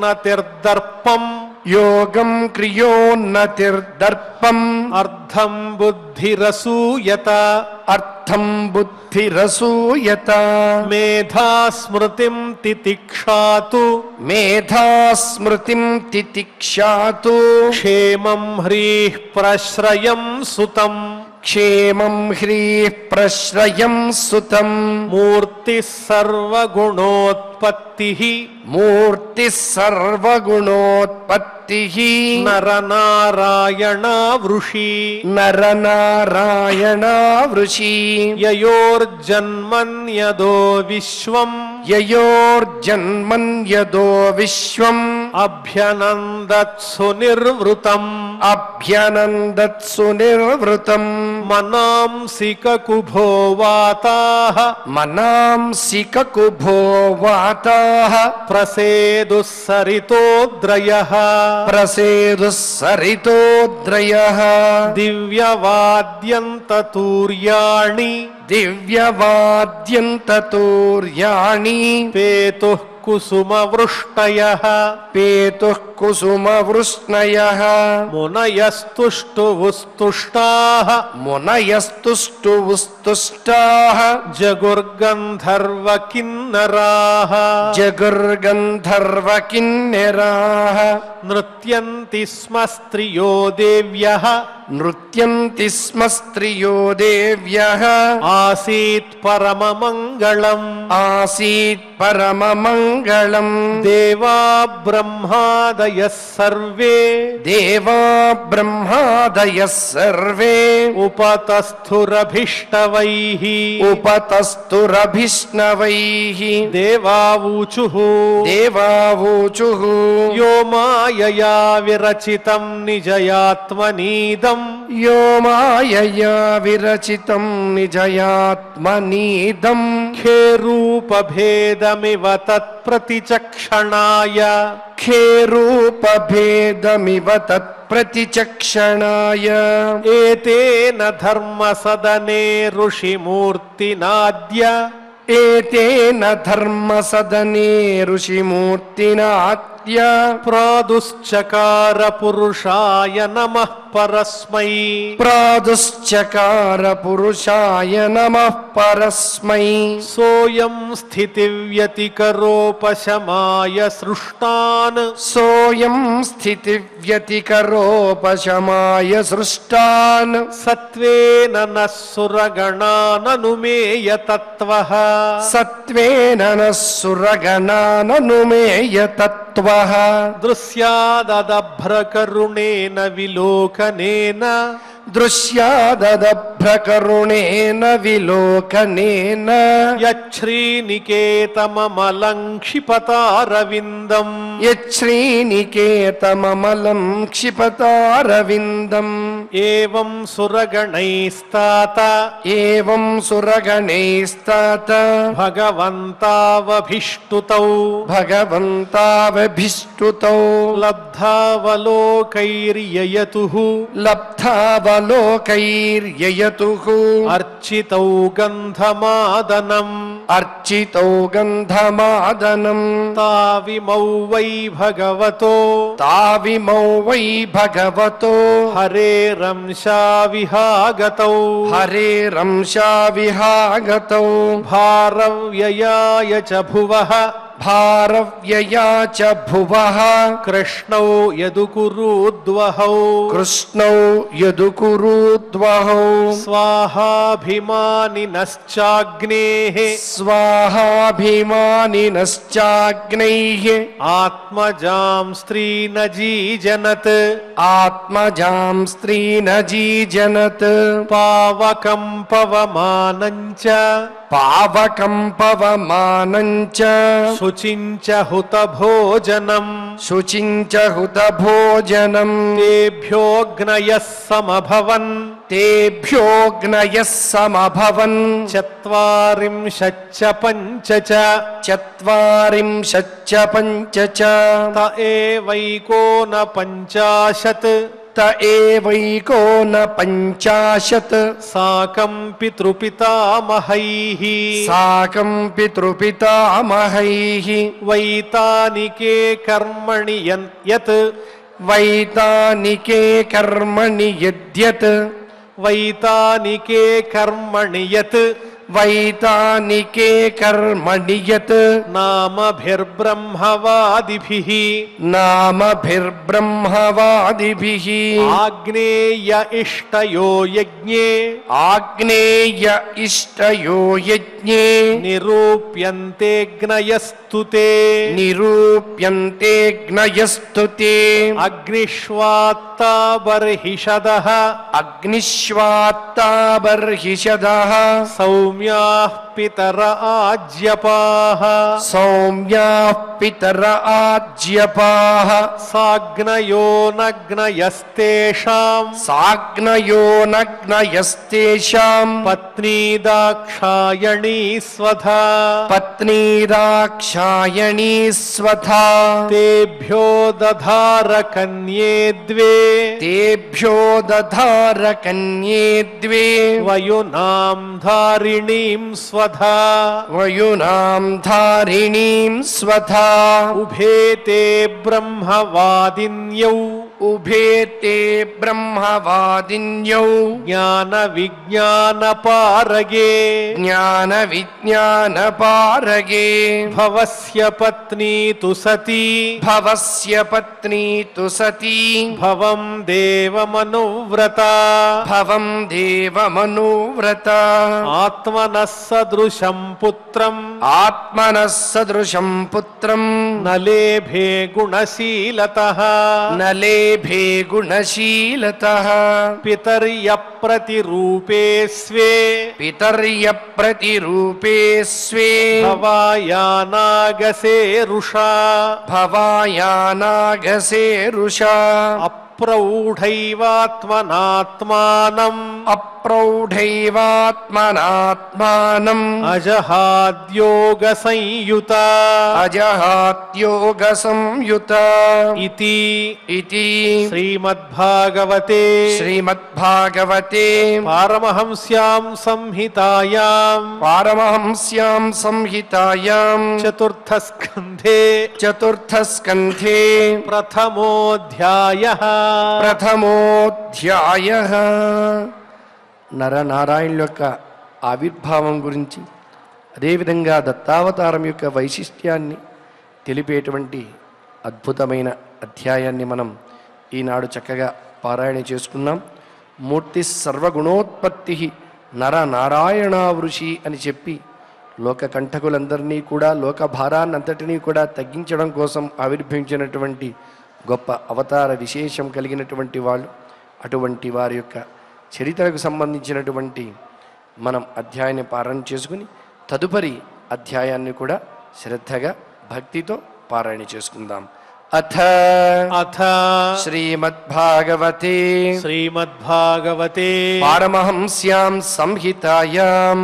క్రియోన్నతిర్దర్పం యోగం క్రియోన్నతిర్దర్పం అర్థం బుద్ధిరసూయత అర్థం బుద్ధిరసూయత మేధా స్మృతిం తితిక్షాతు మేధా స్మృతిం తితిక్షాతు క్షేమం హ్రీః ప్రశ్రయం సుతం క్షేమం హ్రీః ప్రశ్రయం సుతం మూర్తిః సర్వగుణోత్పత్తిః మూర్తిః సర్వగుణోత్పత్తిః నరనారాయణ వృషి నరనారాయణా వృషి యయోర్జన్మన్యదో విశ్వం యయోర్జన్మన్యదో విశ్వం అభ్యనందత్సు నిర్వృతం అభ్యనందత్సు నిర్వృతం మనాంసిక కుభో వాతాః మనాంసిక కుభో వాతాః ప్రసేదుః సరితోద్రయః ప్రసేదుః సరితోద్రయః దివ్యవాద్యంతతూర్యాణి దివ్యవాద్యంతతూర్యాణి పేతుః కుసుమవృష్టయః పేతుః కుసుమవృష్ణయః మునయస్తుష్టువుస్తుష్టాః మునయస్తుష్టువుస్తుష్టాః జగుర్గంధర్వకిన్నరాః జగుర్గంధర్వకిన్నెరాః నృత్యంతి స్మ స్త్రియో దేవ్యః నృత్యంతి స్మ స్త్రియో దేవ్యః ఆసీత్ పరమమంగళం ఆసీత్ పరమమంగళం దేవా బ్రహ్మాదయః సర్వే దేవా బ్రహ్మాదయః సర్వే ఉపతస్థురభిష్టవైః ఉపతస్థురభిష్ణవైః దేవావూచుః దేవావూచుః యో మాయయా విరచితం నిజయాత్మనీదం యో మాయయా విరచితం నిజయాత్మనీదం ఖేరూపభేదమివ తత్ప్రతిచక్షణాయ ఖేరూపభేదమివ తత్ప్రతిచక్షణాయ ఏతేన ధర్మసదనే ఋషిమూర్తినాద్య ఏతేన ధర్మసదనే ఋషిమూర్తినాద్య ప్రాదుశ్చకార పురుషాయ నమః పరస్మై ప్రాదుశ్చకార పురుషాయ నమః పరస్మై సోయం స్థితివ్యతికరోపశమాయ సృష్టాన్ సోయం స్థితివ్యతికరోపశమాయ సృష్టాన్ సత్వేన నః సురగణాననుమేయ తత్వః సత్వేన నః సురగణాననుమేయ తత్వః దృశ్యాదభ్రకరుణేన విలోకనేన దృశ్యాదభ్రకరుణేన శుభ్రకరుణేన విలోకనేన యశ్రీనికేతమమలం క్షిపతారవిందం యశ్రీనికేతమమలం క్షిపతారవిందం ఏవం సురగణైస్తాత ఏవం సురగణైస్తాత భగవంతావభిష్టుతౌ భగవంతావభిష్టుతౌ లబ్ధావలోకైర్యయతుః లబ్ధావలోకైర్యయతుః అర్చితౌ గంధమాదనం అర్చితౌ గంధమాదనం తావిమౌ వై భగవతో తావిమౌ వై భగవతో హరేరంశా విహాగతౌ హరేరంశా విహాగతౌ భారవ్యయాయ చ భువః భారవ్యయా చ భువః కృష్ణౌ యదుకురుద్వహౌ కృష్ణౌ యదుకురుద్వహౌ స్వాహాభిమానినశ్చాగ్నేః స్వాహాభిమానినశ్చాగ్నైః ఆత్మజాం స్త్రీనజీజనత్ ఆత్మజాం స్త్రీనజీజనత్ పావకం పవమానంచ పావకం పవమానంచ శుచించ హుతభోజనం శుచించ హుతభోజనం తేభ్యోగ్నయః సమభవన్ తేభ్యోగ్నయః సమభవన్ చత్వారింశచ్చ పంచ చ చత్వారింశచ్చ పంచ చ త ఏవైకోన పంచాశత్ త ఏవైకోన పంచాశత్ సాకం పితృపితామహైః సాకం పితృపితామహైః వైతానికే కర్మణి యత్ వైతానికే కర్మణి యద్యత్ వైతానికే కర్మణి యత్ వైతానికే కర్మణి యత్ నామభిర్బ్రహ్మవాదిభిః నామభిర్బ్రహ్మవాదిభిః ఆగ్నేయ ఇష్టయో యజ్ఞే ఆగ్నేయ ఇష్టయో యజ్ఞే నిరూప్యంతే జ్ఞయస్తుతే నిరూప్యంతే జ్ఞయస్తుతే అగ్నిష్వాత్తా బర్హిషదః అగ్నిష్వాత్తా బర్హిషదః సౌమ్యాః పితర ఆజ్యపాః సౌమ్యాః పితర ఆజ్యపాః సాగ్నయో నగ్నయస్తేషాం సాగ్నయో నగ్నయస్తేషాం పత్నీ దాక్షాయణీ స్వధా పత్నీ దాక్షాయణీ స్వధా తేభ్యో దధార కన్యే ద్వే తేభ్యో దధార కన్యే ద్వే వయునాం ధారిణీం స్వధా వయునాం ధారిణీం స్వధా ఉభే తే బ్రహ్మవాదిన్యౌ ఉభే తే బ్రహ్మవాదిన్యౌ జ్ఞాన విజ్ఞాన పారగే జ్ఞాన విజ్ఞాన పారగే భవస్య పత్నీ తు సతీ భవస్య పత్నీ తు సతీ భవం దేవమనువ్రత భవం దేవమనువ్రత ఆత్మనః సదృశం పుత్రం ఆత్మనః సదృశం పుత్రం నలేభే గుణశీలతః నలేభే గుణశీలతః పితర్య ప్రతిరూపే స్వే పితర్య ప్రతిరూపే స్వే భవాయానాగసేరుషా భవాయానాగసేరుషా అప్రౌఢైవాత్మనాత్మానం అప్రౌఢైవాత్మనాత్మానం అజహాద్యోగ సంయుత అజహాత్యోగ సంయుత ఇతి ఇతి శ్రీమద్భాగవతే శ్రీమద్భాగవతే పారమహంస్యాం సంహితాయాం పారమహంస్యాం సంహితాయాం చతుర్థస్కంధే చతుర్థస్కంధే ప్రథమోధ్యాయః ప్రథమోధ్యాయః నరనారాయణుల యొక్క ఆవిర్భావం గురించి అదేవిధంగా దత్తావతారం యొక్క వైశిష్ట్యాన్ని తెలిపేటువంటి అద్భుతమైన అధ్యాయాన్ని మనం ఈనాడు చక్కగా పారాయణ చేసుకున్నాం. మూర్తి సర్వగుణోత్పత్తి నరనారాయణావృషి అని చెప్పి లోక కంఠకులందరినీ కూడా లోక భారాన్నంతటినీ కూడా తగ్గించడం కోసం ఆవిర్భవించినటువంటి గొప్ప అవతార విశేషం కలిగినటువంటి వాళ్ళు. అటువంటి వారి యొక్క చరిత్రకు సంబంధించినటువంటి మనం అధ్యాయాన్ని పారాయణ చేసుకుని తదుపరి అధ్యాయాన్ని కూడా శ్రద్ధగా భక్తితో పారాయణ చేసుకుందాం. అథ అథ శ్రీమద్భాగవతే శ్రీమద్భాగవతే పారమహంస్యాం సంహితాయాం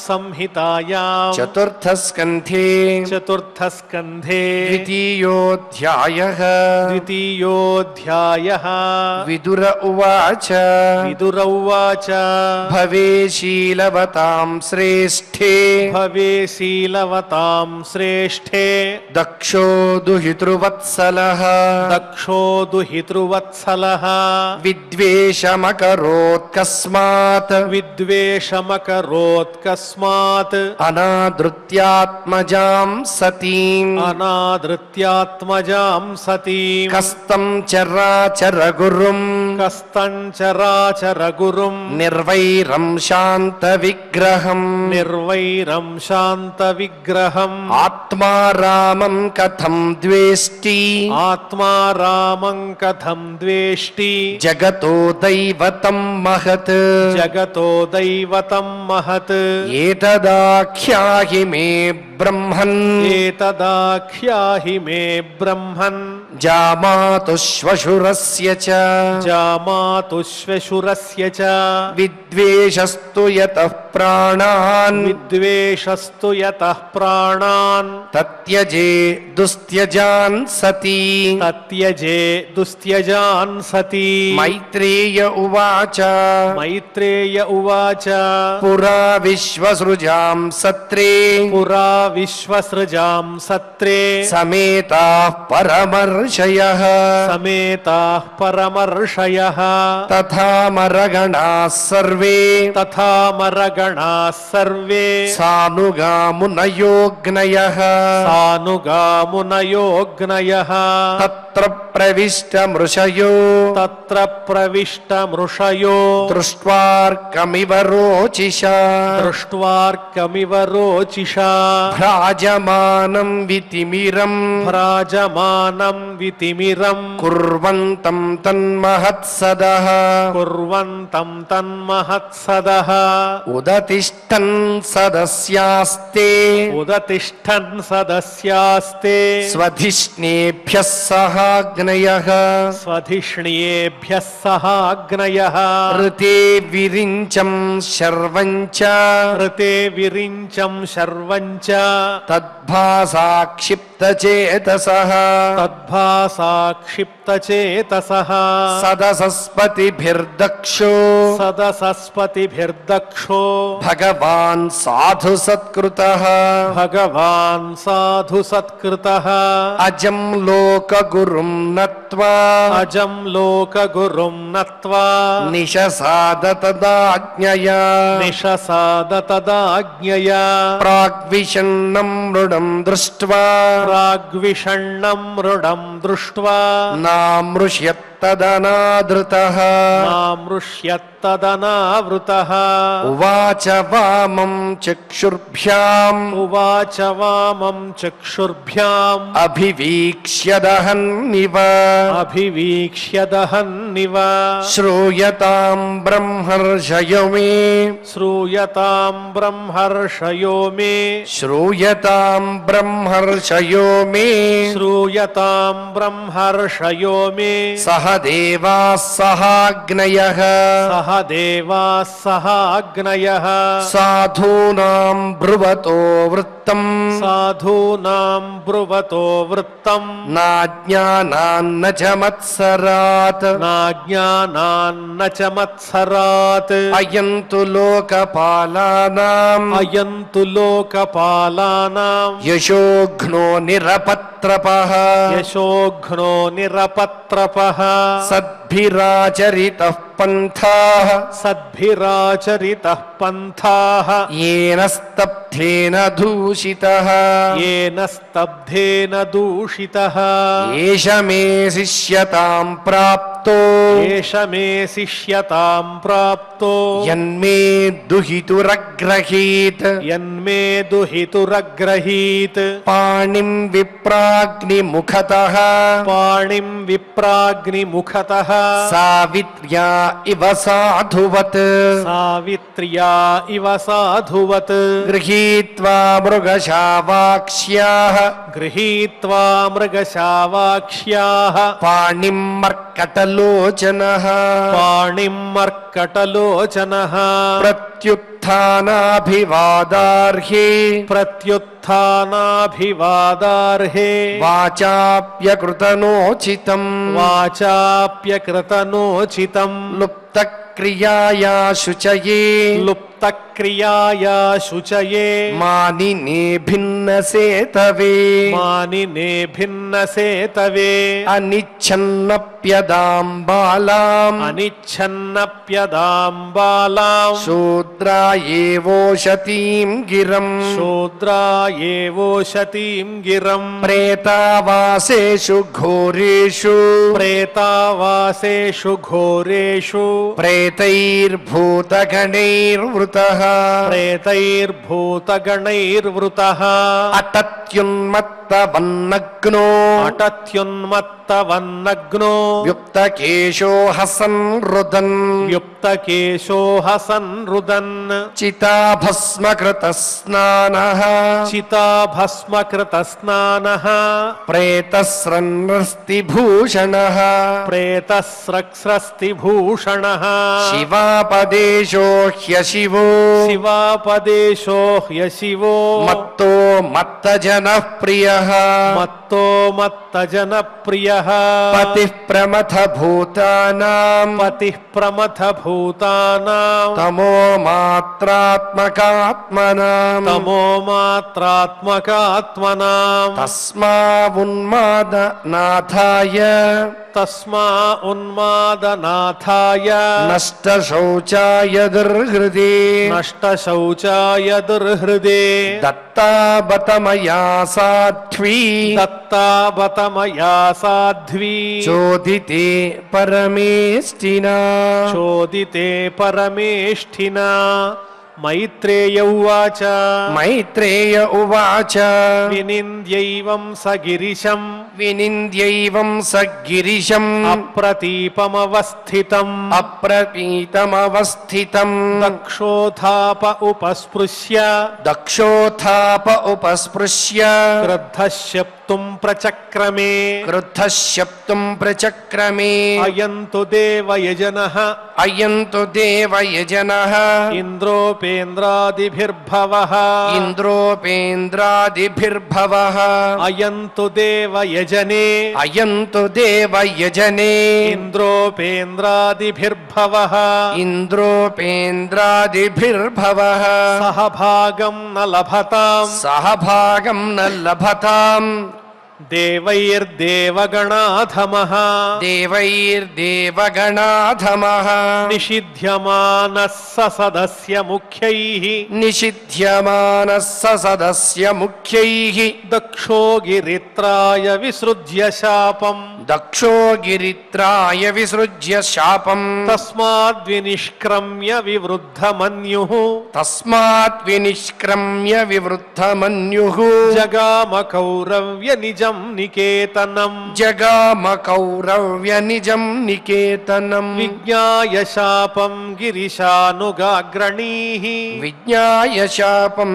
సంహితాయాం చతుర్థస్కంధే చతుర్థస్కంధే ద్వితీయోऽధ్యాయః ద్వితీయోऽధ్యాయః విదుర ఉవాచ విదుర ఉవాచ భవేశీలవతాం శ్రేష్ఠే భవే శీలవతాం శ్రేష్ఠే దక్షో దుహితృవత్సలః దక్షో దుహితృవత్సలః విద్వేషమకరోత్కస్మాత్ విద్వేషమకరోత్కస్మాత్ అనాదృత్యాత్మజాం సతీం అనాదృత్యాత్మజాం సతీం కస్తం చరాచరగురుం కస్తంచరాచరగురుం నిర్వైరం శాంత విగ్రహం నిర్వైరం శాంత విగ్రహం ఆత్మారామం కథం ద్వేష్టి ఆత్మా రామం కథం ద్వేష్టి జగతో దైవతం మహత్ జగతో దైవతం మహత్ ఏతదాఖ్యాహి మే బ్రహ్మన్ ఏతదాఖ్యాహి మే బ్రహ్మన్ జామాతు శ్వశురస్య చ జామాతు శ్వశురస్య చ విద్వేషస్తు యతః ప్రాణాన్ విద్వేషస్తు యతః ప్రాణాన్ తత్యజే దుస్త్యజాన్ సతీ తత్యజే దుస్త్యజాన్ సతీ మైత్రేయ ఉవాచ మైత్రేయ ఉవాచ పురా విశ్వసృజాం సత్రే పురా విశ్వసృజాం సత్రే సమేతాః పరమర్షయః సమేతాః పరమర్షయః తథా మరగణాః సర్వే తథా మరగణాః సర్వే సానుగామునయోగ్నయః సానుగామునయోగ్నయః తత్ర ప్రవిష్టమృషయో తత్ర ప్రవిష్టమృషయో దృష్ట్వార్కమివ రోచిషా దృష్ట్వార్కమివ రోచిషా భ్రాజమానం వితిమిరం భ్రాజమానం వితిమిరం కుర్వంతం తన్మహత్సదః కుర్వంతం తన్మహత్సదః ఉదతిష్టన్ సదస్యాస్తే ఉదతిష్టన్ సదస్యాస్తే స్వధిష్ణేభ్యः సహాగ్నయః స్వధిష్ణ్యేభ్యः సహాగ్నయః ఋతే విరించం శర్వం చ ఋతే విరించం శర్వం చ తద్భాసాక్షిప్తచేతసః తద్భాసాక్షిప్తచేతసః సదసస్పతిభిర్దక్షో సదసస్పతిభిర్దక్షో భగవాన్ సాధు సత్కృతః భగవాన్ సాధు సత్కృతః అజం లోకగురుం నత్వా అజం లోకగురుం నత్వా నిశసాద తదాజ్ఞయా నిశసాద తదాజ్ఞయా ప్రాగ్విషణ్ణం మృడం దృష్ట్వా ప్రాగ్విషణ్ణం మృడం దృష్ట్వా నామృష్యత్తదనాదృతః నామృష్యత్తదనావృతః ఉవాచ వామం చక్షుర్భ్యాం ఉవాచ వామం చక్షుర్భ్యాం అభివీక్ష్యదహన్నివ అభివీక్ష్యదహన్నివ శ్రూయతాం బ్రహ్మర్షయో మే శ్రూయతాం బ్రహ్మర్షయో మే శ్రూయతాం బ్రహ్మర్షయో మే శ్రూయతాం బ్రహ్మర్షయో మే సహ దేవాః సహాగ్నయః సహ దేవాః సహాగ్నయః సాధూనాం బ్రువతో వృత్తం సాధూనాం బ్రువతో వృత్తం నాజ్ఞానాన్న చ మత్సరాత్ నాజ్ఞానాన్న చ మత్సరాత్ అయం తు లోకపాలానాం అయం తు లోకపాలానాం యశోఘ్నో నిరపత్రపః యశోఘ్నో నిరపత్రపః సద్భిరాచరితః పంథాః సద్భిరాచరితః పంథాః येन స్తబ్ధేన దూషితః येन స్తబ్ధేన దూషితః ఏష మే శిష్యతాం ప్రాప్తో ఏష మే శిష్యతాం ప్రాప్తో యన్మే దుహితురగ్రహీత్ యన్మే దుహితురగ్రహీత్ పాణిం విప్రాగ్నిముఖతః పాణిం విప్రాగ్నిముఖతః సావిత్ర్యా ఇవ సాధువత్ సావిత్ర్యా ఇవ సాధువత్ గృహీత్వా మృగశావాక్ష్యాః గృహీత్వా మృగశావాక్ష్యాః పాణిం మర్కటలోచనః పాణిం మర్కటలోచనః ప్రత్యుత్థానాభివాదార్హే ప్రత్యుత్థానాభివాదార్హే వాచాప్యకృతనోచితం వాచాప్యకృతనోచితం లుప్తక్రియాయా శుచయే లుప్తక్రియాయా శుచయే మానినే భిన్నసేతవే మానినే భిన్నసేతవే అనిచ్ఛన్నప్యదాం బాలాం అనిచ్ఛన్నప్యదాం బాలాం శూద్రా ఏవోషతీం గిరం శూద్రా ఏవోషతీం గిరం ప్రేతావాసేషు ఘోరేషు ప్రేతావాసేషు ఘోరేషు ప్రేతైర్భూతగణైర్వృతః ప్రేతైర్భూతగణైర్వృతః అతత్యున్మత్తవన్నగ్నో అటత్యున్మత్తవన్నగ్నో యుక్తకేశో హసన్ రుదన్ యుక్తకేశో హసన్ రుదన్ చితాభస్మకృత స్నానః చితాభస్మకృతస్నానః ప్రేతస్రన్వస్తిభూషణః ప్రేతస్రక్స్రస్తిభూషణః శివాపదేశో హ్యశివో శివాపదేశో హ్యశివో మత్తో మత్తజనః ప్రియః మత్తో మత్తజనప్రియః పతిః ప్రమథ భూతానాం పతిః ప్రమథ భూతానాం తమో మాత్రాత్మకాత్మనాం తమో మాత్రాత్మకాత్మనాం తస్మావున్మాద నాథాయ తస్మా ఉన్మాదనాథాయ నష్ట శౌచాయ దుర్హృదే నష్ట శౌచాయ దుర్హృదే దత్తాబతమయా సాధ్వీ దత్తాబతమయా సాధ్వీ చోదితే పరమేష్ఠినా చోదితే పరమేష్ఠినా మైత్రేయ ఉవాచ మైత్రేయ ఉవాచ వినింద్యైవం సగిరిశం వినింద్యైవం సగిరిశం అప్రతీపమవస్థితం అప్రపీతమవస్థితం దక్షోథాప ఉపస్పృశ్య దక్షోథాప ఉపస్పృశ్య క్రుద్ధశప్తుం ప్రచక్రమే క్రుద్ధశప్తుం ప్రచక్రమే అయంతు దేవయజనః అయంతు దేవయజనః ఇంద్రోపేంద్రాదిభిర్భవః ఇంద్రోపేంద్రాదిభిర్భవః అయంతు దేవయజనే అయంతు దేవయజనే ఇంద్రోపేంద్రాదిభిర్భవః ఇంద్రోపేంద్రాదిభిర్భవః సహభాగం న లభతాం సహభాగం న లభతాం దేవైర్దేవగణాధమః దేవైర్దేవగణాధమః నిషిధ్యమానః సదస్య ముఖ్యైః నిషిధ్యమానః సదస్య ముఖ్యైః దక్షో గిరిత్రాయ విసృజ్య శాపం దక్షో గిరిత్రాయ విసృజ్య శాపం తస్మాద్వినిష్క్రమ్య వివృద్ధమన్యుః తస్మాత్ వినిష్క్రమ్య వివృద్ధమన్యుః జగామ కౌరవ్య నిజం నికేతనం జగామ కౌరవ్య నిజం నికేతనం విజ్ఞాయ శాపం గిరిశానుగాగ్రణీః విజ్ఞాయ శాపం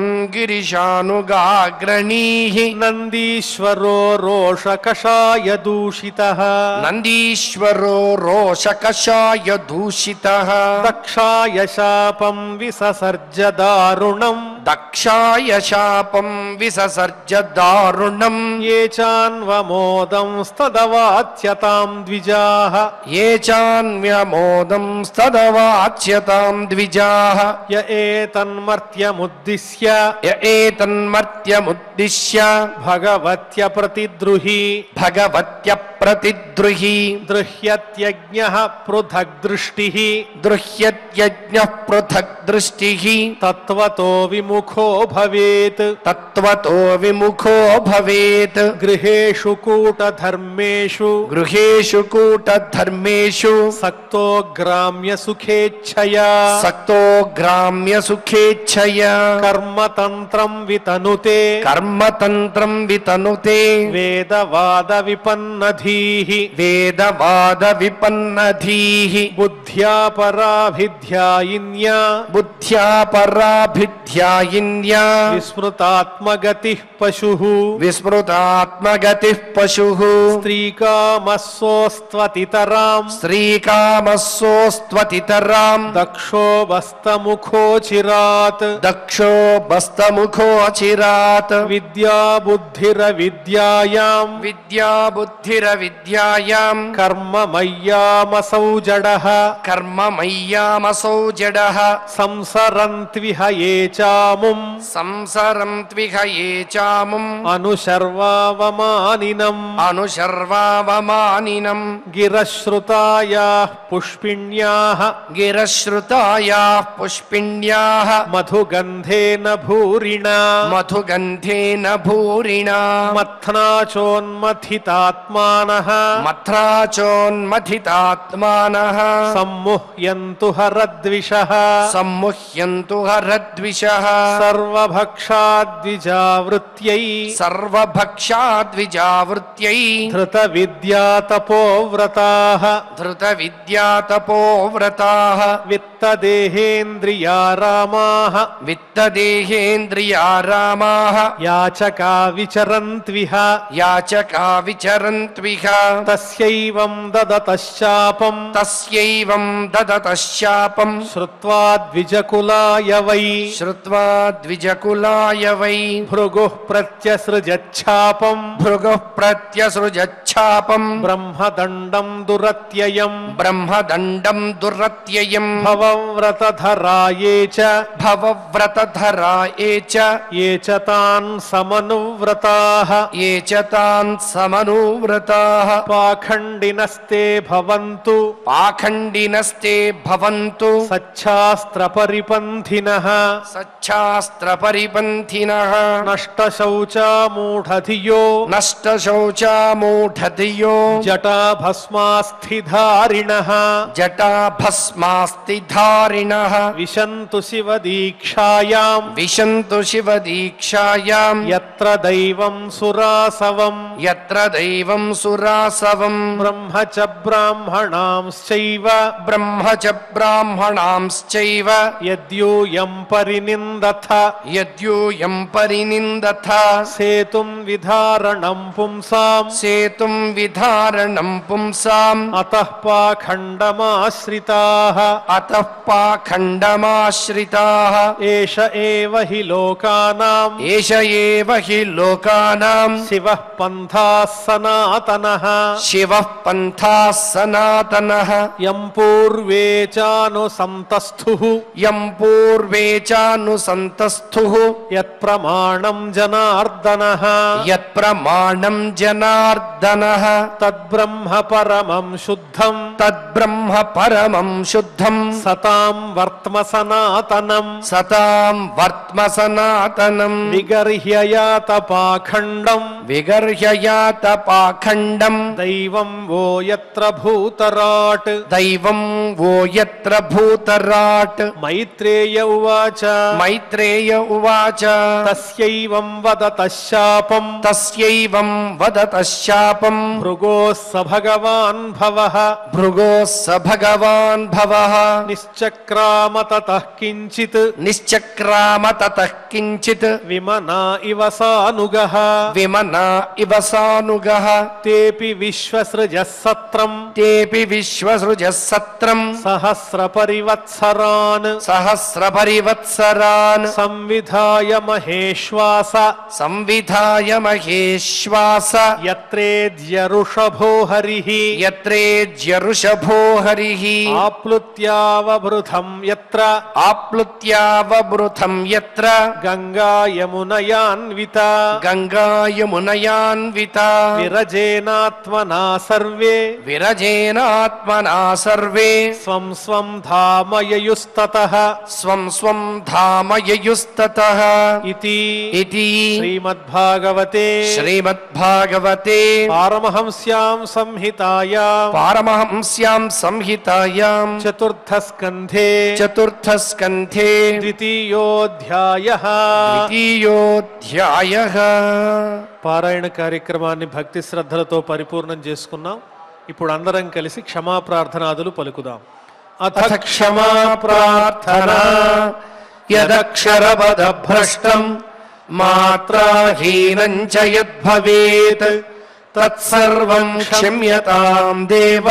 గిరిశానుగాగ్రణీః నందీశ్వరో రోషకషాయ దూషితః నందీశ్వరో రోషకషాయ దూషితః దక్షాయ శాపం విససర్జ దారుణం దక్షాయ శాపం విససర్జ దారుణం ఏ చాన్వమోదం స్తదవాచ్యతాం ద్విజాః ఏ చాన్వ్యమోదం స్తదవాచ్యతాం ద్విజాః య ఏతన్మర్త్యముద్దిశ్య య ఏతన్మర్త్యముద్దిశ్య భగవత్య ప్రతిద్రుహి భగవత్య प्रतिद्रुहि दृह्यत्यज्ञः पृथक् दृष्टिः दृह्यत्यज्ञः पृथक् दृष्टिः तत्त्वतो विमुखो भवेत् तत्त्वतो विमुखो भवेत् गृहेषु कूटधर्मेषु गृहेषु कूटधर्मेषु सक्तो ग्राम्यसुखेच्छया सक्तो ग्राम्यसुखेच्छया कर्मतन्त्रं वितनुते कर्मतन्त्रं वितनुते वेदवादविपन्नधीः वेदवादविपन्नधीः बुद्ध्या पराभिध्यायिन्या बुद्ध्या पराभिध्यायिन्या विस्मृतात्मगतिः पशुः विस्मृतात्मगतिः पशुः स्त्रीकामस्सोऽस्त्वतितराम् स्त्रीकामस्सोऽस्त्वतितराम् दक्षो बस्तमुखोचिरात् दक्षो बस्तमुखोऽचिरात् विद्या बुद्धिरविद्यायाम् विद्या बुद्धिरविद्यायाम् कर्म मय्यामसौ जडः कर्म मय्यामसौ जडः संसरन्त्विह ये चामुम् संसरन्त्विह ये चामुम् अनुशर्वावमानिनम् अनुशर्वावमानिनम् गिरश्रुतायाः पुष्पिण्याः गिरश्रुतायाः पुष्पिण्याः मधुगन्धेन भूरिणा मधुगन्धेन भूरिणा मथ्नाचोन्मथितात्मानः मथ्राचोन्मथितात्मानः सम्मुह्यन्तु हरद्विषः सम्मुह्यन्तु हरद्विषः सर्वभक्षाद्विजावृत्यै सर्वभक्षाद्विजावृत्यै धृतविद्यातपोव्रताः धृतविद्यातपोव्रताः वित्तदेहेन्द्रियारामाः वित्तदेहेन्द्रियारामाः याचका विचरन्त्विह याचका विचरन्त्विह तस्यैवं ददतश्चापम् तस्यैवं ददतश्चापम् श्रुत्वा द्विजकुलाय वै श्रुत्वा द्विजकुलाय वै भृगुः प्रत्यसृजच्छापम् भृगुः प्रत्यसृजच्छापम् ब्रह्मदण्डं दुरत्ययम् ब्रह्मदण्डं दुरत्ययम् भवव्रतधरा ये च भवव्रतधरा ये च तान् समनुव्रताः ये च तान् समनुव्रताः पाखण्डिनस्ते भवन्तु पाखण्डिनस्ते भवन्तु सच्छास्त्रपरिपन्थिनः सच्छास्त्रपरिपन्थिनः नष्टशौचा मूढधियो नष्टशौचामूढधियो जटाभस्मास्थिधारिणः जटाभस्मास्तिधारिणः विशन्तु शिवदीक्षायाम् विशन्तु शिवदीक्षायाम् यत्र दैवं सुरासवम् यत्र दैवं सुरासवम् ब्रह्म च ब्राह्मणांश्चैव ब्रह्म च ब्राह्मणांश्चैव यद्यूयं परिनिन्दथ यद्यूयं परिनिन्दथ सेतुं विधारणं पुंसाम् सेतुं विधारणं पुंसाम् अतः पाखण्डमाश्रिताः अतः पाखण्डमाश्रिताः एष एव हि लोकानाम् एष एव हि लोकानाम् शिवः पन्थाः सनातनः शिवः पन्थाः सनातनः यं पूर्वे चानुसन्तस्थुः यं पूर्वे चानुसन्तस्थुः यत्प्रमाणं जनार्दनः यत्प्रमाणं जनार्दनः तद्ब्रह्म परमं शुद्धं तद्ब्रह्म परमं शुद्धं सतां वर्त्म सनातनं सतां वर्त्म सनातनं विगर्ह्य यातपाखण्डं विगर्ह्य यातपाखण्डं दैवं वो यत्र भूतराट् दैवं वो यत्र भूतराट् मैत्रेय उवाच मैत्रेय उवाच तस्यैवं वदतः शापं तस्यैवं वदतः शापं भृगोः स भगवान् भवः भृगोः स भगवान् भवः निश्चक्राम ततः किञ्चित् निश्चक्राम ततः किञ्चित् विमना इव सानुगः विमना इव सानुगः तेऽपि विश्वसृजः सत्रम् तेऽपि विश्वसृजः सत्रम् सहस्रपरिवत्सरान् सहस्रपरिवत्सरान् संविधाय महेश्वास संविधाय महेश्वास यत्रेद्यऋषभो हरिः यत्रेज्यऋषभो हरिः आप्लुत्यावभृतं यत्र आप्लुत्यावभृतं यत्र गङ्गा यमुनयान्विता गङ्गा यमुनयान्विता विरजेन విరజేనాత్మనా సర్వే విరజేనాత్మనా సర్వే స్వం స్వం ధామయయుస్తతః స్వం స్వం ధామయయుస్తతః ఇతి ఇతి శ్రీమద్భాగవతే శ్రీమద్భాగవతే పారమహంస్యాం సంహితాయాం పారమహంస్యాం సంహితాయాం చతుర్థస్కంధే చతుర్థస్కంధే ద్వితీయోధ్యాయః ద్వితీయోధ్యాయః. పారాయణ కార్యక్రమాన్ని భక్తి శ్రద్ధలతో పరిపూర్ణం చేసుకున్నాం. ఇప్పుడు అందరం కలిసి క్షమా ప్రార్థనాదులు పలుకుదాం. అథ క్షమా ప్రార్థనా యదక్షరపదభ్రష్టం మాత్రాహీనం చ యద్భవేత్ తత్సర్వం క్షమ్యతాం దేవ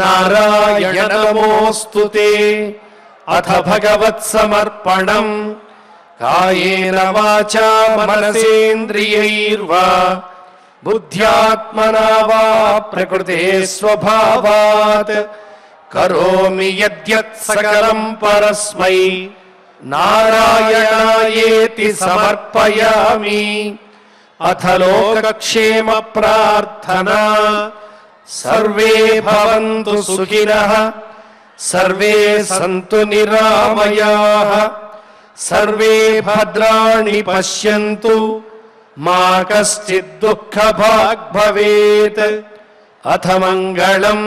నారాయణ నమోస్తుతే. అథ భగవత్సమర్పణం కాయేన వాచా మనసేంద్రియైర్వా బుద్ధ్యాత్మనా వా ప్రకృతే స్వభావాత్ కరోమి యద్యత్ సకలం పరస్మై నారాయణాయేతి సమర్పయామి. అథ లోకక్షేమ ప్రార్థనా సర్వే భవంతు సుఖినః సర్వే సంతు నిరామయాః సర్వే భద్రాణి పశ్యంతు మా కశ్చిద్ దుఃఖభాగ్ భవేత్. అథ మంగళం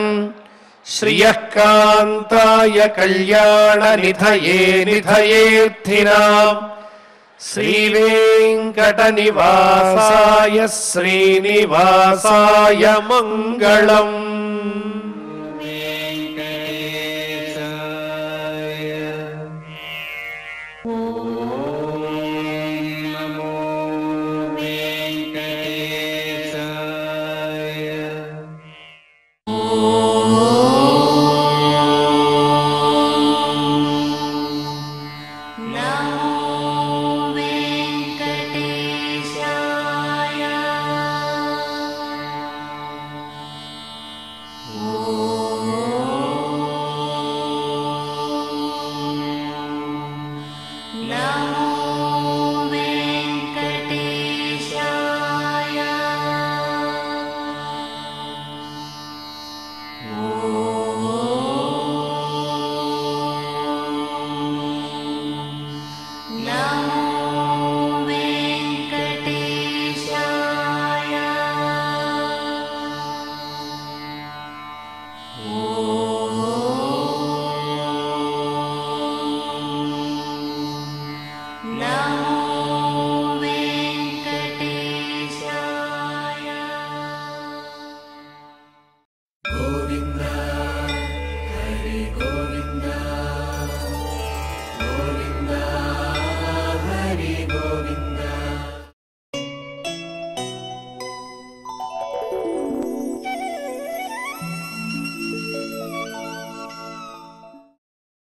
శ్రియః కాంతాయ కళ్యాణ నిధయే నిధయేర్థినాం శ్రీవేంకట నివాసాయ శ్రీనివాసాయ మంగళం.